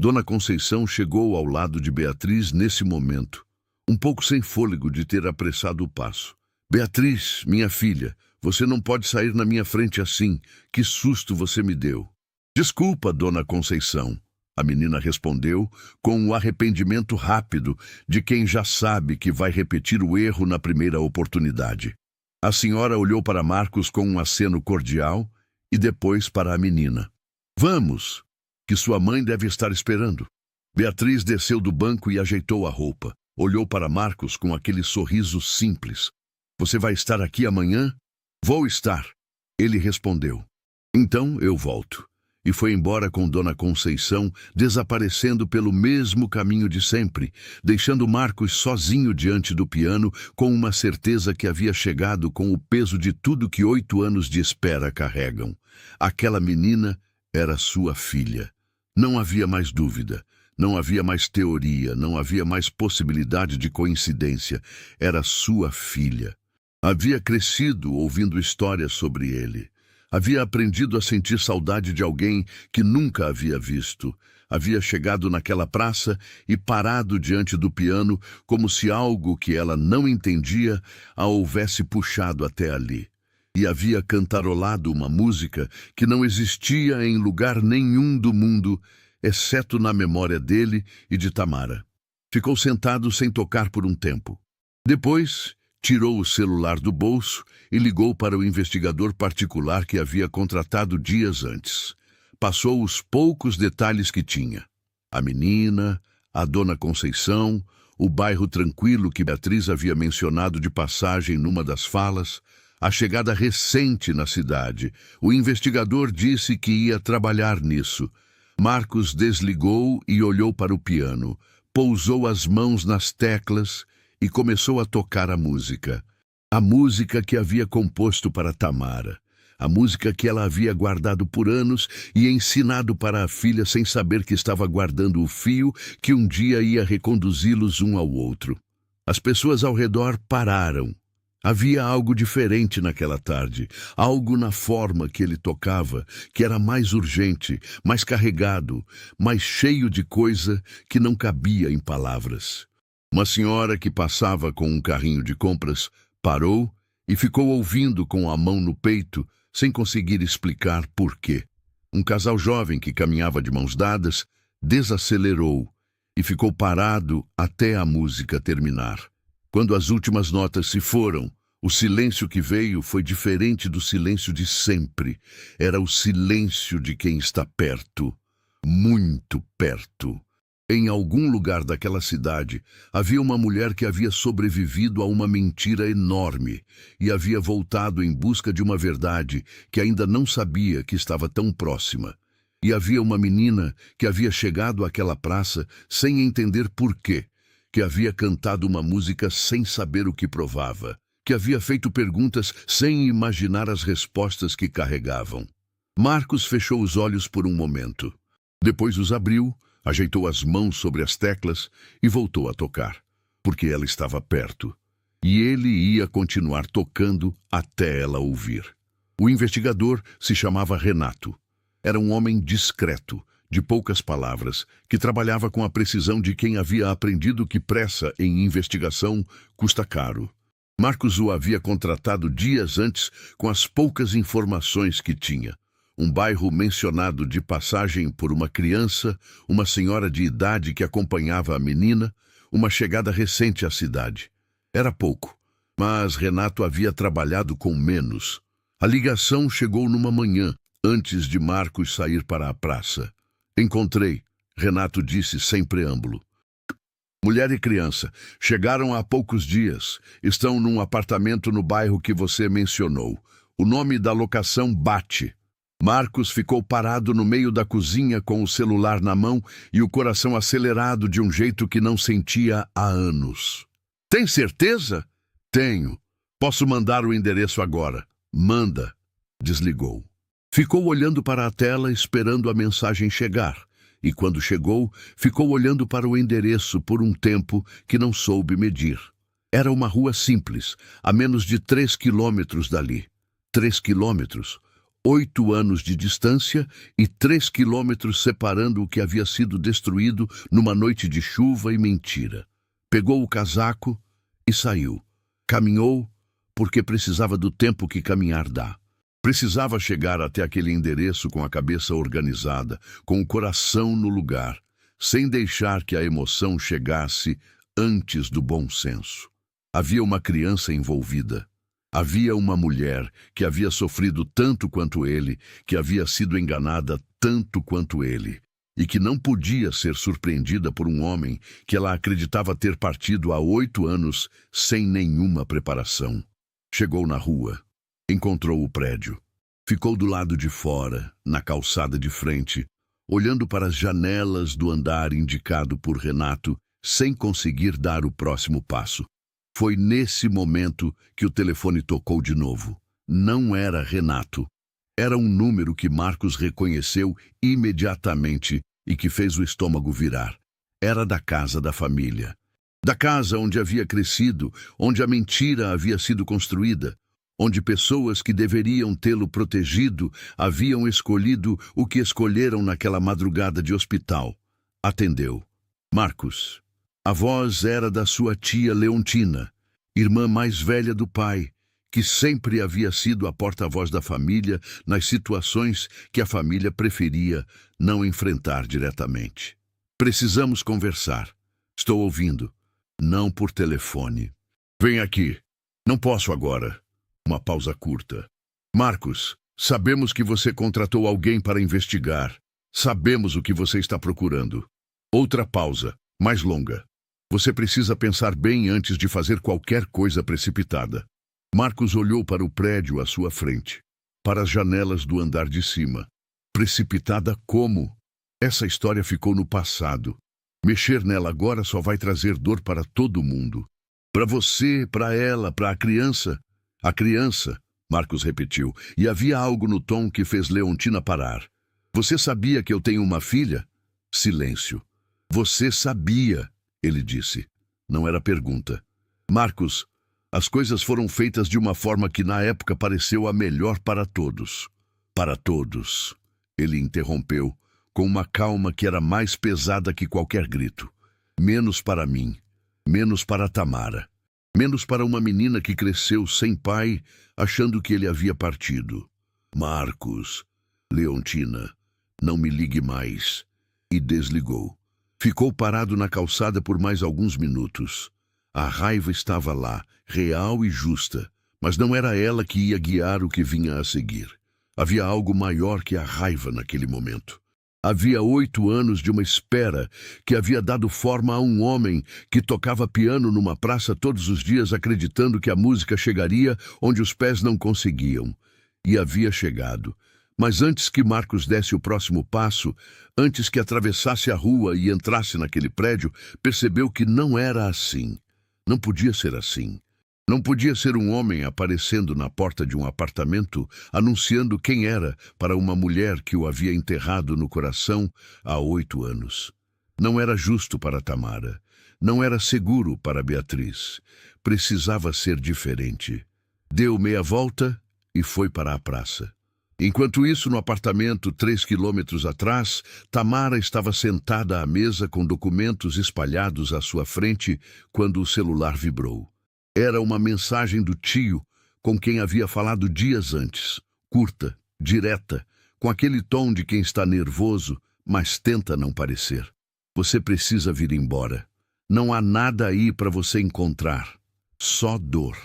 Dona Conceição chegou ao lado de Beatriz nesse momento, um pouco sem fôlego de ter apressado o passo. Beatriz, minha filha, você não pode sair na minha frente assim. Que susto você me deu. Desculpa, Dona Conceição. A menina respondeu com o arrependimento rápido de quem já sabe que vai repetir o erro na primeira oportunidade. A senhora olhou para Marcos com um aceno cordial e depois para a menina. Vamos, que sua mãe deve estar esperando. Beatriz desceu do banco e ajeitou a roupa. Olhou para Marcos com aquele sorriso simples. Você vai estar aqui amanhã? Vou estar. Ele respondeu. Então eu volto. E foi embora com Dona Conceição, desaparecendo pelo mesmo caminho de sempre, deixando Marcos sozinho diante do piano, com uma certeza que havia chegado com o peso de tudo que 8 anos de espera carregam. Aquela menina era sua filha. Não havia mais dúvida, não havia mais teoria, não havia mais possibilidade de coincidência. Era sua filha. Havia crescido ouvindo histórias sobre ele. Havia aprendido a sentir saudade de alguém que nunca havia visto. Havia chegado naquela praça e parado diante do piano como se algo que ela não entendia a houvesse puxado até ali. e havia cantarolado uma música que não existia em lugar nenhum do mundo, exceto na memória dele e de Tamara. Ficou sentado sem tocar por um tempo. Depois, tirou o celular do bolso e ligou para o investigador particular que havia contratado dias antes. Passou os poucos detalhes que tinha. A menina, a dona Conceição, o bairro tranquilo que Beatriz havia mencionado de passagem numa das falas, a chegada recente na cidade. O investigador disse que ia trabalhar nisso. Marcos desligou e olhou para o piano, pousou as mãos nas teclas e começou a tocar a música. A música que havia composto para Tamara. A música que ela havia guardado por anos e ensinado para a filha sem saber que estava guardando o fio que um dia ia reconduzi-los um ao outro. As pessoas ao redor pararam. Havia algo diferente naquela tarde, algo na forma que ele tocava, que era mais urgente, mais carregado, mais cheio de coisa que não cabia em palavras. Uma senhora que passava com um carrinho de compras parou e ficou ouvindo com a mão no peito, sem conseguir explicar por quê. Um casal jovem que caminhava de mãos dadas desacelerou e ficou parado até a música terminar. Quando as últimas notas se foram, o silêncio que veio foi diferente do silêncio de sempre. Era o silêncio de quem está perto, muito perto. Em algum lugar daquela cidade, havia uma mulher que havia sobrevivido a uma mentira enorme e havia voltado em busca de uma verdade que ainda não sabia que estava tão próxima. E havia uma menina que havia chegado àquela praça sem entender por quê, que havia cantado uma música sem saber o que provava, que havia feito perguntas sem imaginar as respostas que carregavam. Marcos fechou os olhos por um momento. Depois os abriu, ajeitou as mãos sobre as teclas e voltou a tocar, porque ela estava perto. E ele ia continuar tocando até ela ouvir. O investigador se chamava Renato. Era um homem discreto, de poucas palavras, que trabalhava com a precisão de quem havia aprendido que pressa em investigação custa caro. Marcos o havia contratado dias antes com as poucas informações que tinha. Um bairro mencionado de passagem por uma criança, uma senhora de idade que acompanhava a menina, uma chegada recente à cidade. Era pouco, mas Renato havia trabalhado com menos. A ligação chegou numa manhã, antes de Marcos sair para a praça. Encontrei, Renato disse sem preâmbulo. Mulher e criança, chegaram há poucos dias. Estão num apartamento no bairro que você mencionou. O nome da locação bate. Marcos ficou parado no meio da cozinha com o celular na mão e o coração acelerado de um jeito que não sentia há anos. Tem certeza? Tenho. Posso mandar o endereço agora. Manda. Desligou. Ficou olhando para a tela esperando a mensagem chegar. E quando chegou, ficou olhando para o endereço por um tempo que não soube medir. Era uma rua simples, a menos de 3 quilômetros dali. 3 quilômetros. 8 anos de distância e 3 quilômetros separando o que havia sido destruído numa noite de chuva e mentira. Pegou o casaco e saiu. Caminhou porque precisava do tempo que caminhar dá. Precisava chegar até aquele endereço com a cabeça organizada, com o coração no lugar, sem deixar que a emoção chegasse antes do bom senso. Havia uma criança envolvida. Havia uma mulher que havia sofrido tanto quanto ele, que havia sido enganada tanto quanto ele, e que não podia ser surpreendida por um homem que ela acreditava ter partido há 8 anos sem nenhuma preparação. Chegou na rua. Encontrou o prédio. Ficou do lado de fora, na calçada de frente, olhando para as janelas do andar indicado por Renato, sem conseguir dar o próximo passo. Foi nesse momento que o telefone tocou de novo. Não era Renato. Era um número que Marcos reconheceu imediatamente e que fez o estômago virar. Era da casa da família. Da casa onde havia crescido, onde a mentira havia sido construída, onde pessoas que deveriam tê-lo protegido haviam escolhido o que escolheram naquela madrugada de hospital. Atendeu. Marcos. A voz era da sua tia Leontina, irmã mais velha do pai, que sempre havia sido a porta-voz da família nas situações que a família preferia não enfrentar diretamente. Precisamos conversar. Estou ouvindo. Não por telefone. Vem aqui. Não posso agora. Uma pausa curta. Marcos, sabemos que você contratou alguém para investigar. Sabemos o que você está procurando. Outra pausa, mais longa. Você precisa pensar bem antes de fazer qualquer coisa precipitada. Marcos olhou para o prédio à sua frente, para as janelas do andar de cima. Precipitada como? Essa história ficou no passado. Mexer nela agora só vai trazer dor para todo mundo. Para você, para ela, para a criança. A criança, Marcos repetiu, e havia algo no tom que fez Leontina parar. Você sabia que eu tenho uma filha? Silêncio. Você sabia, ele disse. Não era pergunta. Marcos, as coisas foram feitas de uma forma que na época pareceu a melhor para todos. Para todos. Ele interrompeu, com uma calma que era mais pesada que qualquer grito. Menos para mim. Menos para Tamara. Menos para uma menina que cresceu sem pai, achando que ele havia partido. Marcos. Leontina. Não me ligue mais. E desligou. Ficou parado na calçada por mais alguns minutos. A raiva estava lá, real e justa, mas não era ela que ia guiar o que vinha a seguir. Havia algo maior que a raiva naquele momento. Havia 8 anos de uma espera que havia dado forma a um homem que tocava piano numa praça todos os dias acreditando que a música chegaria onde os pés não conseguiam. E havia chegado. Mas antes que Marcos desse o próximo passo, antes que atravessasse a rua e entrasse naquele prédio, percebeu que não era assim. Não podia ser assim. Não podia ser um homem aparecendo na porta de um apartamento, anunciando quem era para uma mulher que o havia enterrado no coração há 8 anos. Não era justo para Tamara. Não era seguro para Beatriz. Precisava ser diferente. Deu meia volta e foi para a praça. Enquanto isso, no apartamento 3 quilômetros atrás, Tamara estava sentada à mesa com documentos espalhados à sua frente quando o celular vibrou. Era uma mensagem do tio com quem havia falado dias antes. Curta, direta, com aquele tom de quem está nervoso, mas tenta não parecer. Você precisa vir embora. Não há nada aí para você encontrar. Só dor.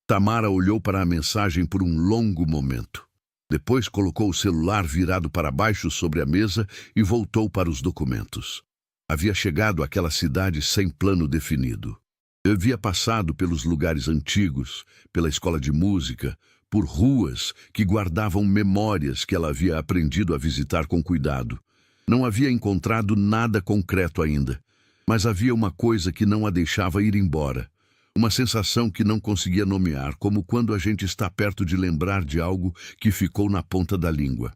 Tamara olhou para a mensagem por um longo momento. Depois colocou o celular virado para baixo sobre a mesa e voltou para os documentos. Havia chegado àquela cidade sem plano definido. Havia passado pelos lugares antigos, pela escola de música, por ruas que guardavam memórias que ela havia aprendido a visitar com cuidado. Não havia encontrado nada concreto ainda, mas havia uma coisa que não a deixava ir embora. Uma sensação que não conseguia nomear, como quando a gente está perto de lembrar de algo que ficou na ponta da língua.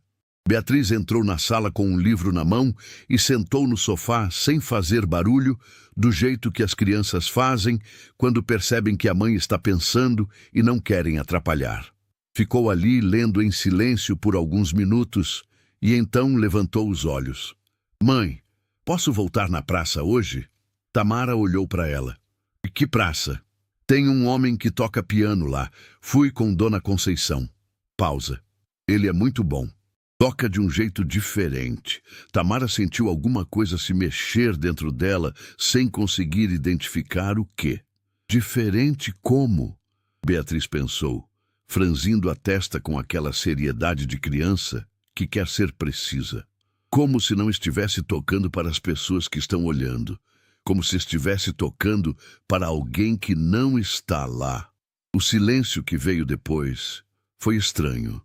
Beatriz entrou na sala com um livro na mão e sentou no sofá sem fazer barulho, do jeito que as crianças fazem quando percebem que a mãe está pensando e não querem atrapalhar. Ficou ali lendo em silêncio por alguns minutos e então levantou os olhos. Mãe, posso voltar na praça hoje? Tamara olhou para ela. Que praça? Tem um homem que toca piano lá. Fui com Dona Conceição. Pausa. Ele é muito bom. Toca de um jeito diferente. Tamara sentiu alguma coisa se mexer dentro dela, sem conseguir identificar o quê. Diferente como? Beatriz pensou, franzindo a testa com aquela seriedade de criança que quer ser precisa. Como se não estivesse tocando para as pessoas que estão olhando. Como se estivesse tocando para alguém que não está lá. O silêncio que veio depois foi estranho.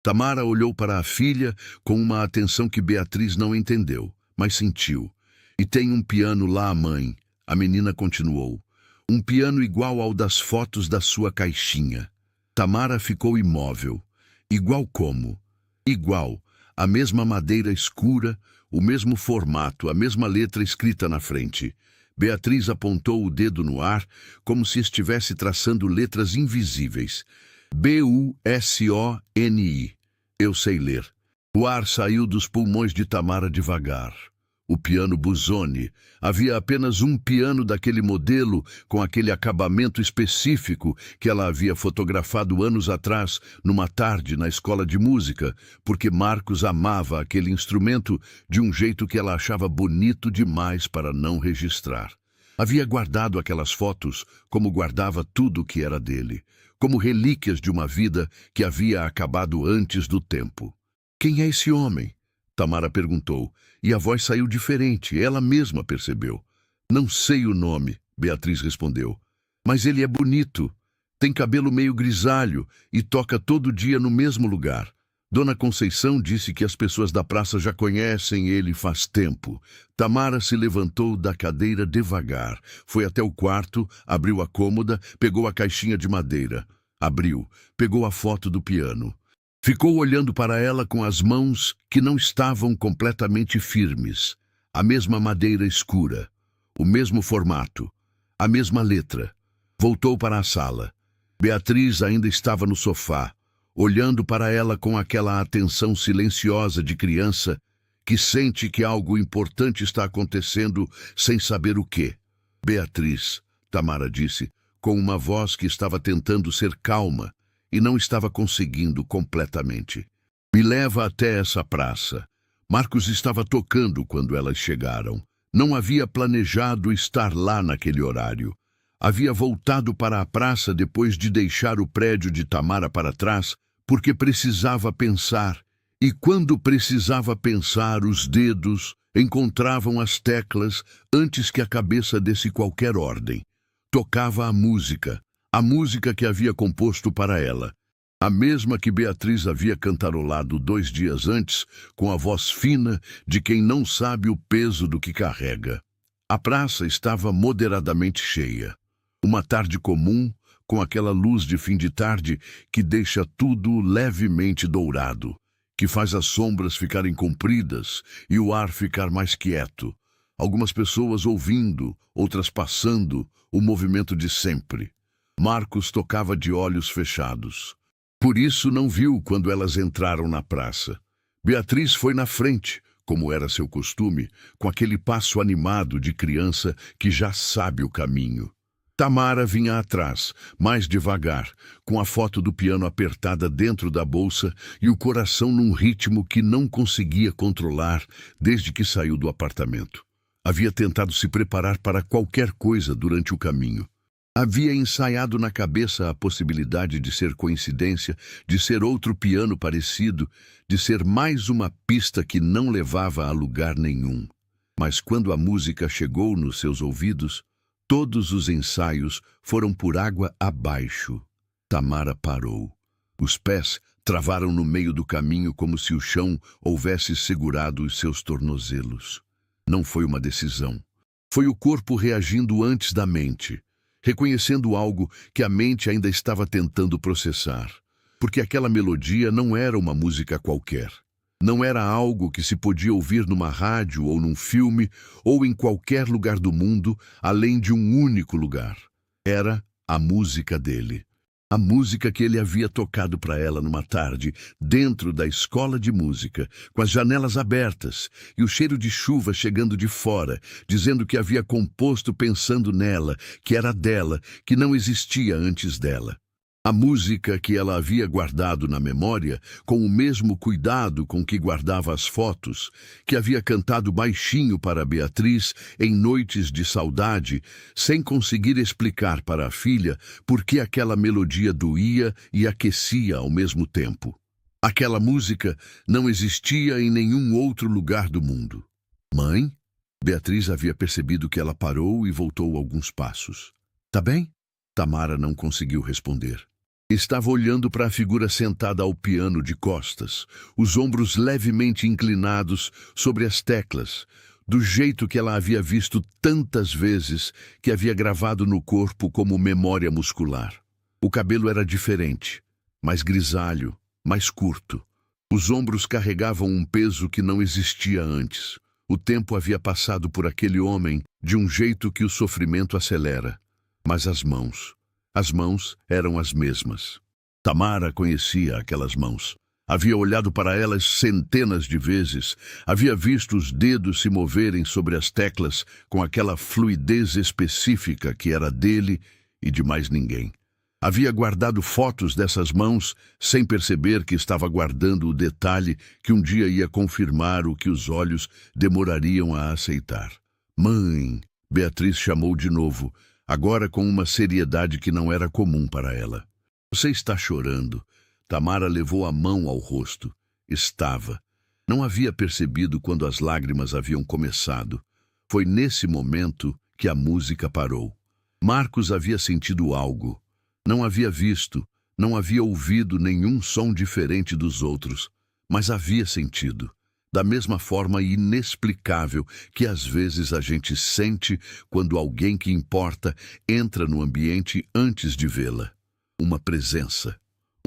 Tamara olhou para a filha com uma atenção que Beatriz não entendeu, mas sentiu. E tem um piano lá, mãe, a menina continuou. Um piano igual ao das fotos da sua caixinha. Tamara ficou imóvel. Igual como? Igual. A mesma madeira escura, o mesmo formato, a mesma letra escrita na frente. Beatriz apontou o dedo no ar, como se estivesse traçando letras invisíveis. B-U-S-O-N-I. Eu sei ler. O ar saiu dos pulmões de Tamara devagar. O piano Busoni. Havia apenas um piano daquele modelo, com aquele acabamento específico que ela havia fotografado anos atrás, numa tarde na escola de música, porque Marcos amava aquele instrumento de um jeito que ela achava bonito demais para não registrar. Havia guardado aquelas fotos como guardava tudo o que era dele, como relíquias de uma vida que havia acabado antes do tempo. Quem é esse homem? Tamara perguntou, e a voz saiu diferente, ela mesma percebeu. Não sei o nome, Beatriz respondeu. Mas ele é bonito. Tem cabelo meio grisalho e toca todo dia no mesmo lugar. Dona Conceição disse que as pessoas da praça já conhecem ele faz tempo. Tamara se levantou da cadeira devagar, foi até o quarto, abriu a cômoda, pegou a caixinha de madeira. Abriu, pegou a foto do piano. Ficou olhando para ela com as mãos que não estavam completamente firmes. A mesma madeira escura, o mesmo formato, a mesma letra. Voltou para a sala. Beatriz ainda estava no sofá, olhando para ela com aquela atenção silenciosa de criança que sente que algo importante está acontecendo sem saber o quê. Beatriz, Tamara disse, com uma voz que estava tentando ser calma, e não estava conseguindo completamente. Me leva até essa praça. Marcos estava tocando quando elas chegaram. Não havia planejado estar lá naquele horário. Havia voltado para a praça depois de deixar o prédio de Tamara para trás, porque precisava pensar. E quando precisava pensar, os dedos encontravam as teclas antes que a cabeça desse qualquer ordem. Tocava a música que havia composto para ela, a mesma que Beatriz havia cantarolado 2 dias antes, com a voz fina de quem não sabe o peso do que carrega. A praça estava moderadamente cheia. Uma tarde comum, com aquela luz de fim de tarde que deixa tudo levemente dourado, que faz as sombras ficarem compridas e o ar ficar mais quieto. Algumas pessoas ouvindo, outras passando, o movimento de sempre. Marcos tocava de olhos fechados. Por isso não viu quando elas entraram na praça. Beatriz foi na frente, como era seu costume, com aquele passo animado de criança que já sabe o caminho. Tamara vinha atrás, mais devagar, com a foto do piano apertada dentro da bolsa e o coração num ritmo que não conseguia controlar desde que saiu do apartamento. Havia tentado se preparar para qualquer coisa durante o caminho. Havia ensaiado na cabeça a possibilidade de ser coincidência, de ser outro piano parecido, de ser mais uma pista que não levava a lugar nenhum. Mas quando a música chegou nos seus ouvidos, todos os ensaios foram por água abaixo. Tamara parou. Os pés travaram no meio do caminho como se o chão houvesse segurado os seus tornozelos. Não foi uma decisão. Foi o corpo reagindo antes da mente, reconhecendo algo que a mente ainda estava tentando processar. Porque aquela melodia não era uma música qualquer. Não era algo que se podia ouvir numa rádio ou num filme ou em qualquer lugar do mundo, além de um único lugar. Era a música dele. A música que ele havia tocado para ela numa tarde, dentro da escola de música, com as janelas abertas e o cheiro de chuva chegando de fora, dizendo que havia composto pensando nela, que era dela, que não existia antes dela. A música que ela havia guardado na memória, com o mesmo cuidado com que guardava as fotos, que havia cantado baixinho para Beatriz em noites de saudade, sem conseguir explicar para a filha por que aquela melodia doía e aquecia ao mesmo tempo. Aquela música não existia em nenhum outro lugar do mundo. Mãe? Beatriz havia percebido que ela parou e voltou alguns passos. Tá bem? Tamara não conseguiu responder. Estava olhando para a figura sentada ao piano de costas, os ombros levemente inclinados sobre as teclas, do jeito que ela havia visto tantas vezes, que havia gravado no corpo como memória muscular. O cabelo era diferente, mais grisalho, mais curto. Os ombros carregavam um peso que não existia antes. O tempo havia passado por aquele homem de um jeito que o sofrimento acelera. Mas as mãos eram as mesmas. Tamara conhecia aquelas mãos. Havia olhado para elas centenas de vezes, havia visto os dedos se moverem sobre as teclas com aquela fluidez específica que era dele e de mais ninguém. Havia guardado fotos dessas mãos sem perceber que estava guardando o detalhe que um dia ia confirmar o que os olhos demorariam a aceitar. "Mãe", Beatriz chamou de novo, agora com uma seriedade que não era comum para ela. "Você está chorando." Tamara levou a mão ao rosto. Estava. Não havia percebido quando as lágrimas haviam começado. Foi nesse momento que a música parou. Marcos havia sentido algo. Não havia visto, não havia ouvido nenhum som diferente dos outros, mas havia sentido. Da mesma forma inexplicável que às vezes a gente sente quando alguém que importa entra no ambiente antes de vê-la. Uma presença.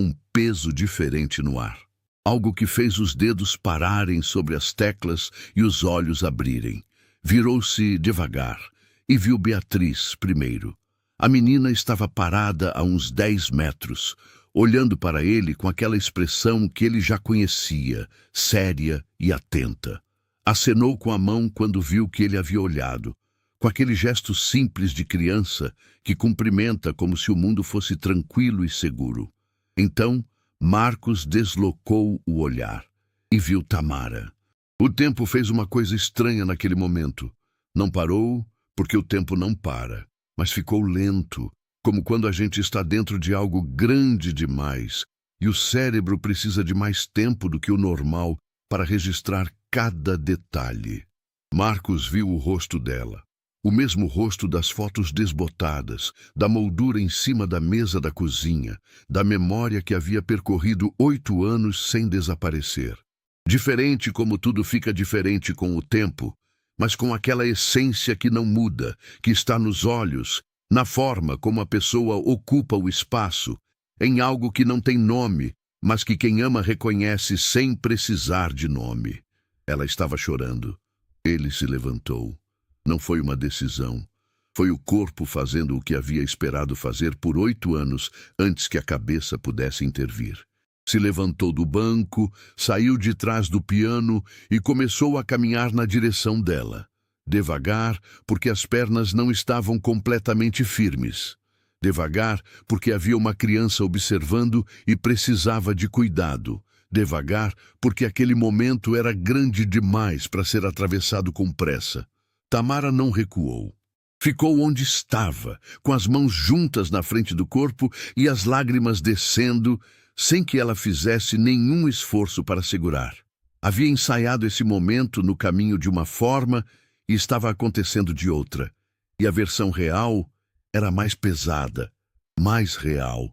Um peso diferente no ar. Algo que fez os dedos pararem sobre as teclas e os olhos abrirem. Virou-se devagar e viu Beatriz primeiro. A menina estava parada a uns 10 metros, olhando para ele com aquela expressão que ele já conhecia, séria e atenta. Acenou com a mão quando viu que ele havia olhado, com aquele gesto simples de criança que cumprimenta como se o mundo fosse tranquilo e seguro. Então, Marcos deslocou o olhar e viu Tamara. O tempo fez uma coisa estranha naquele momento. Não parou, porque o tempo não para, mas ficou lento, como quando a gente está dentro de algo grande demais e o cérebro precisa de mais tempo do que o normal para registrar cada detalhe. Marcos viu o rosto dela. O mesmo rosto das fotos desbotadas, da moldura em cima da mesa da cozinha, da memória que havia percorrido 8 anos sem desaparecer. Diferente como tudo fica diferente com o tempo, mas com aquela essência que não muda, que está nos olhos, na forma como a pessoa ocupa o espaço, em algo que não tem nome, mas que quem ama reconhece sem precisar de nome. Ela estava chorando. Ele se levantou. Não foi uma decisão. Foi o corpo fazendo o que havia esperado fazer por 8 anos antes que a cabeça pudesse intervir. Se levantou do banco, saiu de trás do piano e começou a caminhar na direção dela. Devagar, porque as pernas não estavam completamente firmes. Devagar, porque havia uma criança observando e precisava de cuidado. Devagar, porque aquele momento era grande demais para ser atravessado com pressa. Tamara não recuou. Ficou onde estava, com as mãos juntas na frente do corpo e as lágrimas descendo, sem que ela fizesse nenhum esforço para segurar. Havia ensaiado esse momento no caminho de uma forma e estava acontecendo de outra. E a versão real era mais pesada, mais real,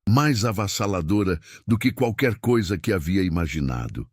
mais avassaladora do que qualquer coisa que havia imaginado.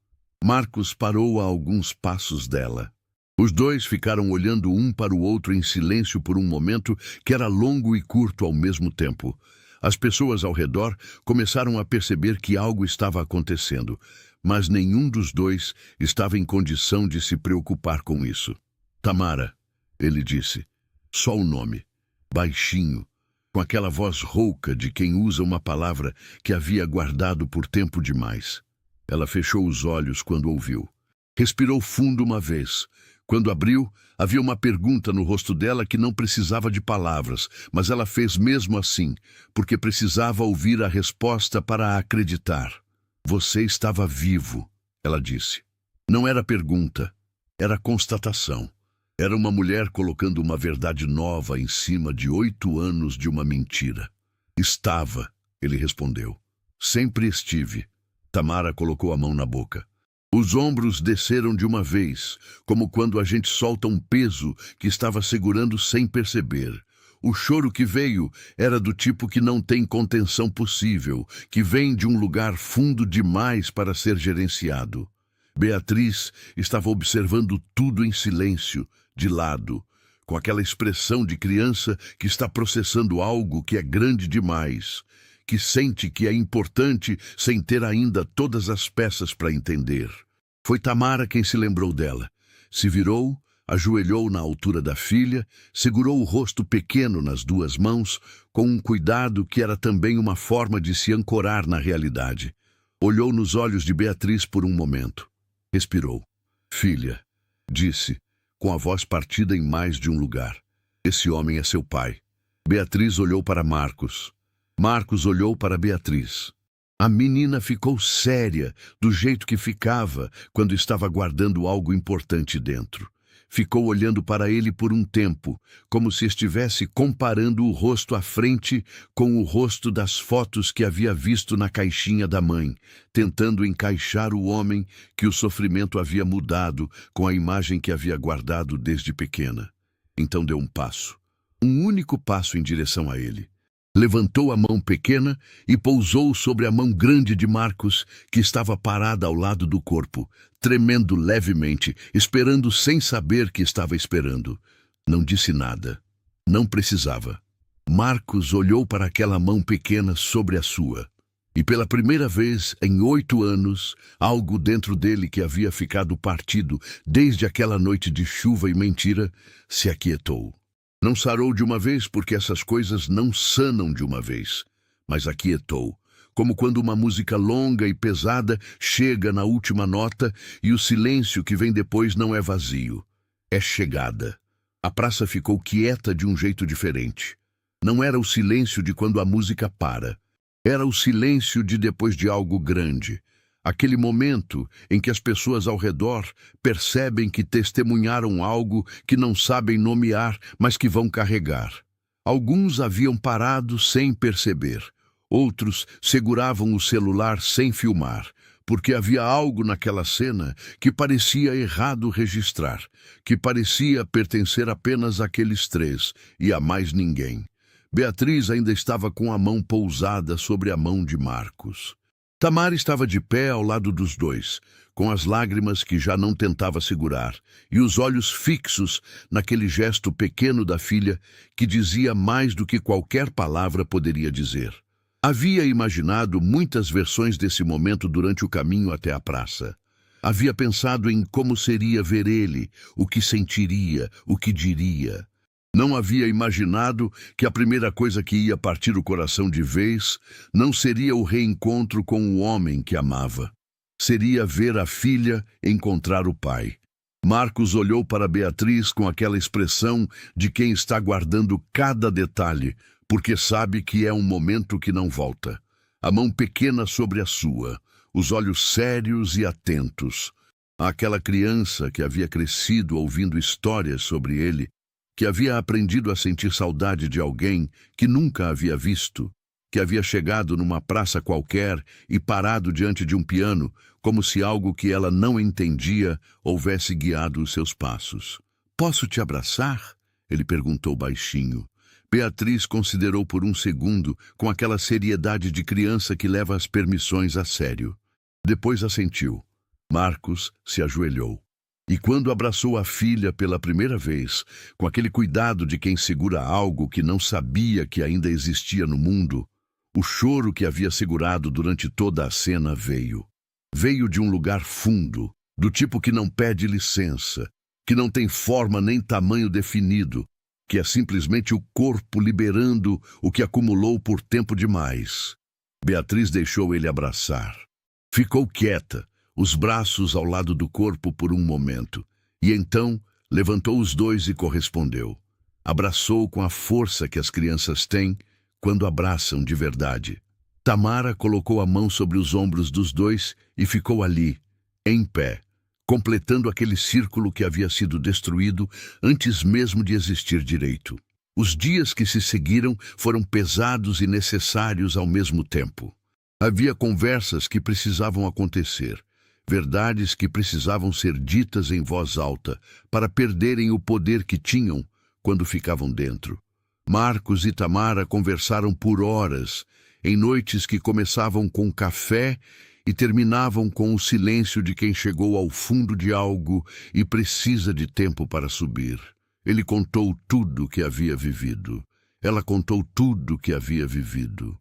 Marcos parou a alguns passos dela. Os dois ficaram olhando um para o outro em silêncio por um momento que era longo e curto ao mesmo tempo. As pessoas ao redor começaram a perceber que algo estava acontecendo, mas nenhum dos dois estava em condição de se preocupar com isso. "Tamara", ele disse. Só o nome, baixinho, com aquela voz rouca de quem usa uma palavra que havia guardado por tempo demais. Ela fechou os olhos quando ouviu. Respirou fundo uma vez. Quando abriu, havia uma pergunta no rosto dela que não precisava de palavras, mas ela fez mesmo assim, porque precisava ouvir a resposta para acreditar. "Você estava vivo", ela disse. Não era pergunta, era constatação. Era uma mulher colocando uma verdade nova em cima de 8 anos de uma mentira. "Estava", ele respondeu. "Sempre estive." Tamara colocou a mão na boca. Os ombros desceram de uma vez, como quando a gente solta um peso que estava segurando sem perceber. O choro que veio era do tipo que não tem contenção possível, que vem de um lugar fundo demais para ser gerenciado. Beatriz estava observando tudo em silêncio, de lado, com aquela expressão de criança que está processando algo que é grande demais, que sente que é importante sem ter ainda todas as peças para entender. Foi Tamara quem se lembrou dela. Se virou, ajoelhou na altura da filha, segurou o rosto pequeno nas 2 mãos, com um cuidado que era também uma forma de se ancorar na realidade. Olhou nos olhos de Beatriz por um momento. Respirou. Filha, disse, com a voz partida em mais de um lugar. Esse homem é seu pai. Beatriz olhou para Marcos. Marcos olhou para Beatriz. A menina ficou séria, do jeito que ficava quando estava guardando algo importante dentro. Ficou olhando para ele por um tempo, como se estivesse comparando o rosto à frente com o rosto das fotos que havia visto na caixinha da mãe, tentando encaixar o homem que o sofrimento havia mudado com a imagem que havia guardado desde pequena. Então deu um passo, um único passo em direção a ele. Levantou a mão pequena e pousou sobre a mão grande de Marcos, que estava parada ao lado do corpo, tremendo levemente, esperando sem saber que estava esperando. Não disse nada. Não precisava. Marcos olhou para aquela mão pequena sobre a sua. E pela primeira vez em 8 anos, algo dentro dele que havia ficado partido desde aquela noite de chuva e mentira, se aquietou. Não sarou de uma vez, porque essas coisas não sanam de uma vez, mas aquietou, como quando uma música longa e pesada chega na última nota e o silêncio que vem depois não é vazio, é chegada. A praça ficou quieta de um jeito diferente. Não era o silêncio de quando a música para, era o silêncio de depois de algo grande. Aquele momento em que as pessoas ao redor percebem que testemunharam algo que não sabem nomear, mas que vão carregar. Alguns haviam parado sem perceber. Outros seguravam o celular sem filmar, porque havia algo naquela cena que parecia errado registrar, que parecia pertencer apenas àqueles 3 e a mais ninguém. Beatriz ainda estava com a mão pousada sobre a mão de Marcos. Tamara estava de pé ao lado dos dois, com as lágrimas que já não tentava segurar, e os olhos fixos naquele gesto pequeno da filha que dizia mais do que qualquer palavra poderia dizer. Havia imaginado muitas versões desse momento durante o caminho até a praça. Havia pensado em como seria ver ele, o que sentiria, o que diria. Não havia imaginado que a primeira coisa que ia partir o coração de vez não seria o reencontro com o homem que amava. Seria ver a filha encontrar o pai. Marcos olhou para Beatriz com aquela expressão de quem está guardando cada detalhe, porque sabe que é um momento que não volta. A mão pequena sobre a sua, os olhos sérios e atentos. Aquela criança que havia crescido ouvindo histórias sobre ele, que havia aprendido a sentir saudade de alguém que nunca havia visto, que havia chegado numa praça qualquer e parado diante de um piano, como se algo que ela não entendia houvesse guiado os seus passos. "Posso te abraçar?" ele perguntou baixinho. Beatriz considerou por um segundo, com aquela seriedade de criança que leva as permissões a sério. Depois assentiu. Marcos se ajoelhou. E quando abraçou a filha pela primeira vez, com aquele cuidado de quem segura algo que não sabia que ainda existia no mundo, o choro que havia segurado durante toda a cena veio. Veio de um lugar fundo, do tipo que não pede licença, que não tem forma nem tamanho definido, que é simplesmente o corpo liberando o que acumulou por tempo demais. Beatriz deixou ele abraçar. Ficou quieta, os braços ao lado do corpo por um momento, e então levantou os dois e correspondeu. Abraçou com a força que as crianças têm quando abraçam de verdade. Tamara colocou a mão sobre os ombros dos dois e ficou ali, em pé, completando aquele círculo que havia sido destruído antes mesmo de existir direito. Os dias que se seguiram foram pesados e necessários ao mesmo tempo. Havia conversas que precisavam acontecer, verdades que precisavam ser ditas em voz alta para perderem o poder que tinham quando ficavam dentro. Marcos e Tamara conversaram por horas, em noites que começavam com café e terminavam com o silêncio de quem chegou ao fundo de algo e precisa de tempo para subir. Ele contou tudo o que havia vivido. Ela contou tudo o que havia vivido.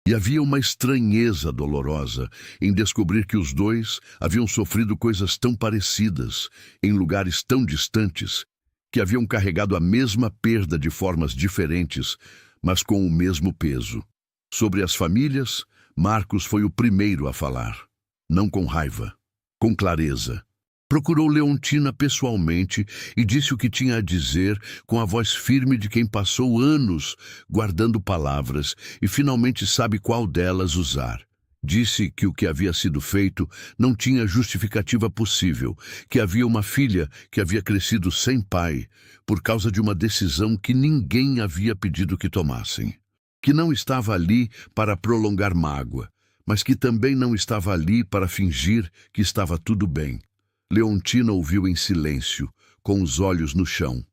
E havia uma estranheza dolorosa em descobrir que os dois haviam sofrido coisas tão parecidas, em lugares tão distantes, que haviam carregado a mesma perda de formas diferentes, mas com o mesmo peso. Sobre as famílias, Marcos foi o primeiro a falar. não com raiva, com clareza. Procurou Leontina pessoalmente e disse o que tinha a dizer com a voz firme de quem passou anos guardando palavras e finalmente sabe qual delas usar. Disse que o que havia sido feito não tinha justificativa possível, que havia uma filha que havia crescido sem pai por causa de uma decisão que ninguém havia pedido que tomassem, que não estava ali para prolongar mágoa, mas que também não estava ali para fingir que estava tudo bem. Leontina ouviu em silêncio, com os olhos no chão,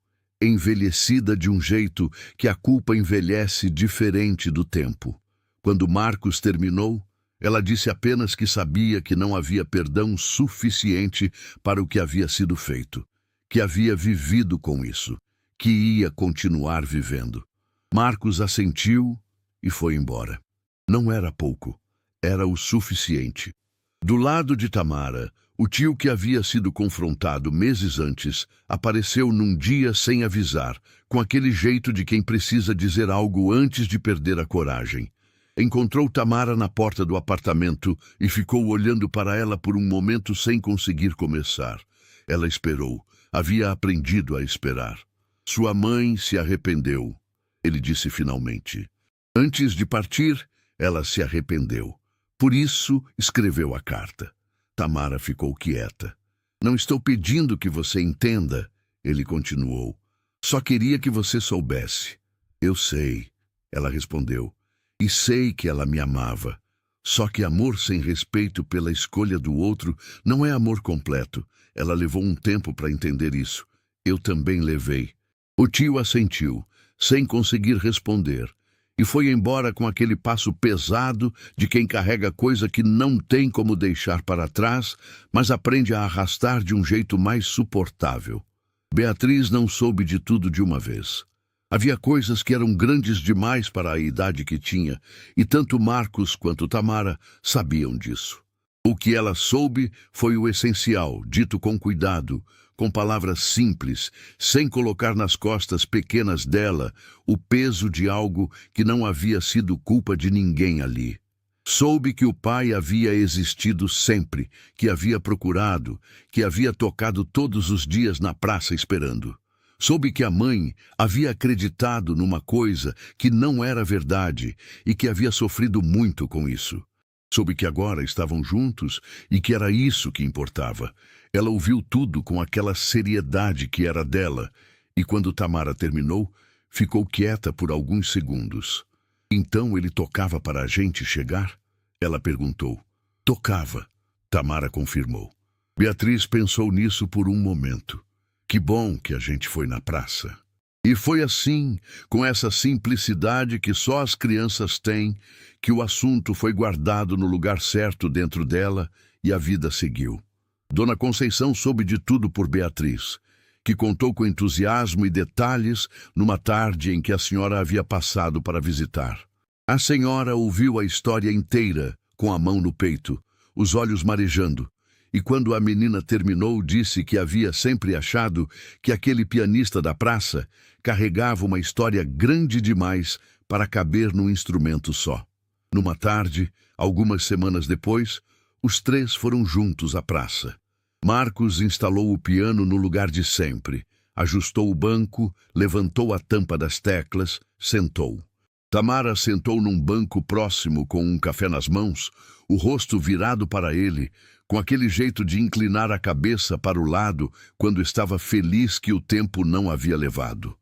envelhecida de um jeito que a culpa envelhece diferente do tempo. Quando Marcos terminou, ela disse apenas que sabia que não havia perdão suficiente para o que havia sido feito, que havia vivido com isso, que ia continuar vivendo. Marcos assentiu e foi embora. Não era pouco, era o suficiente. Do lado de Tamara, o tio que havia sido confrontado meses antes apareceu num dia sem avisar, com aquele jeito de quem precisa dizer algo antes de perder a coragem. Encontrou Tamara na porta do apartamento e ficou olhando para ela por um momento sem conseguir começar. Ela esperou. Havia aprendido a esperar. Sua mãe se arrependeu, ele disse finalmente. Antes de partir, ela se arrependeu. Por isso, escreveu a carta. Tamara ficou quieta. Não estou pedindo que você entenda, ele continuou. Só queria que você soubesse. Eu sei, ela respondeu. E sei que ela me amava. Só que amor sem respeito pela escolha do outro não é amor completo. Ela levou um tempo para entender isso. Eu também levei. O tio assentiu, sem conseguir responder, e foi embora com aquele passo pesado de quem carrega coisa que não tem como deixar para trás, mas aprende a arrastar de um jeito mais suportável. Beatriz não soube de tudo de uma vez. Havia coisas que eram grandes demais para a idade que tinha, e tanto Marcos quanto Tamara sabiam disso. O que ela soube foi o essencial, dito com cuidado, com palavras simples, sem colocar nas costas pequenas dela o peso de algo que não havia sido culpa de ninguém ali. Soube que o pai havia existido sempre, que havia procurado, que havia tocado todos os dias na praça esperando. Soube que a mãe havia acreditado numa coisa que não era verdade e que havia sofrido muito com isso. Soube que agora estavam juntos e que era isso que importava. Ela ouviu tudo com aquela seriedade que era dela, e quando Tamara terminou, ficou quieta por alguns segundos. Então ele tocava para a gente chegar? Ela perguntou. Tocava, Tamara confirmou. Beatriz pensou nisso por um momento. Que bom que a gente foi na praça. E foi assim, com essa simplicidade que só as crianças têm, que o assunto foi guardado no lugar certo dentro dela e a vida seguiu. Dona Conceição soube de tudo por Beatriz, que contou com entusiasmo e detalhes numa tarde em que a senhora havia passado para visitar. A senhora ouviu a história inteira, com a mão no peito, os olhos marejando, e quando a menina terminou disse que havia sempre achado que aquele pianista da praça carregava uma história grande demais para caber num instrumento só. Numa tarde, algumas semanas depois, os três foram juntos à praça. Marcos instalou o piano no lugar de sempre, ajustou o banco, levantou a tampa das teclas, sentou. Tamara sentou num banco próximo com um café nas mãos, o rosto virado para ele, com aquele jeito de inclinar a cabeça para o lado quando estava feliz que o tempo não havia levado.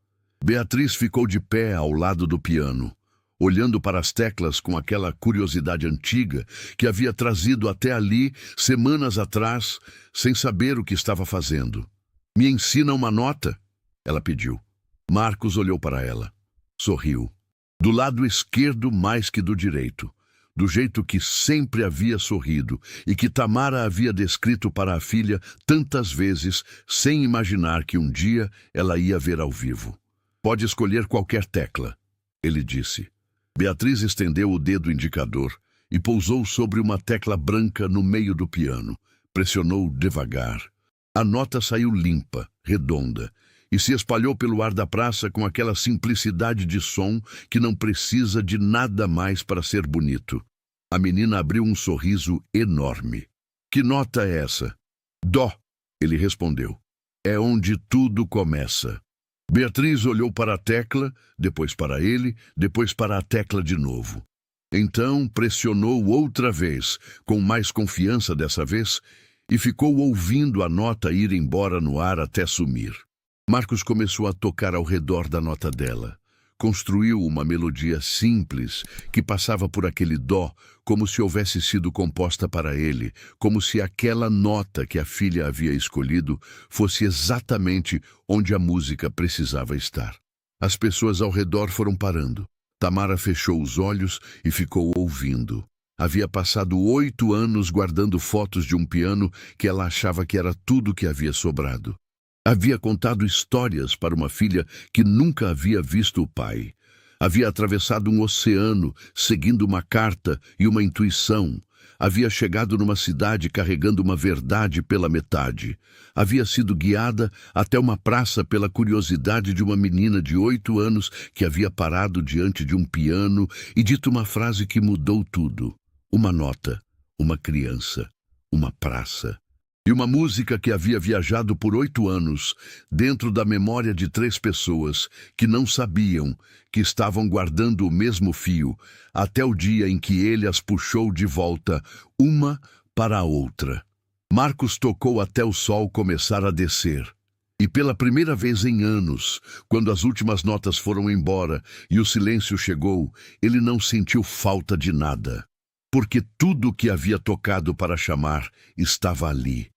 Beatriz ficou de pé ao lado do piano, olhando para as teclas com aquela curiosidade antiga que havia trazido até ali semanas atrás, sem saber o que estava fazendo. Me ensina uma nota? Ela pediu. Marcos olhou para ela. Sorriu. Do lado esquerdo mais que do direito, do jeito que sempre havia sorrido e que Tamara havia descrito para a filha tantas vezes, sem imaginar que um dia ela ia ver ao vivo. Pode escolher qualquer tecla, ele disse. Beatriz estendeu o dedo indicador e pousou sobre uma tecla branca no meio do piano. Pressionou devagar. A nota saiu limpa, redonda, e se espalhou pelo ar da praça com aquela simplicidade de som que não precisa de nada mais para ser bonito. A menina abriu um sorriso enorme. Que nota é essa? Dó, ele respondeu. É onde tudo começa. Beatriz olhou para a tecla, depois para ele, depois para a tecla de novo. Então pressionou outra vez, com mais confiança dessa vez, e ficou ouvindo a nota ir embora no ar até sumir. Marcos começou a tocar ao redor da nota dela. Construiu uma melodia simples que passava por aquele dó, como se houvesse sido composta para ele, como se aquela nota que a filha havia escolhido fosse exatamente onde a música precisava estar. As pessoas ao redor foram parando. Tamara fechou os olhos e ficou ouvindo. Havia passado 8 anos guardando fotos de um piano que ela achava que era tudo que havia sobrado. Havia contado histórias para uma filha que nunca havia visto o pai. Havia atravessado um oceano, seguindo uma carta e uma intuição. Havia chegado numa cidade carregando uma verdade pela metade. Havia sido guiada até uma praça pela curiosidade de uma menina de 8 anos que havia parado diante de um piano e dito uma frase que mudou tudo. Uma nota, uma criança, uma praça. E uma música que havia viajado por 8 anos dentro da memória de 3 pessoas que não sabiam que estavam guardando o mesmo fio até o dia em que ele as puxou de volta, uma para a outra. Marcos tocou até o sol começar a descer. E pela primeira vez em anos, quando as últimas notas foram embora e o silêncio chegou, ele não sentiu falta de nada. Porque tudo que havia tocado para chamar estava ali.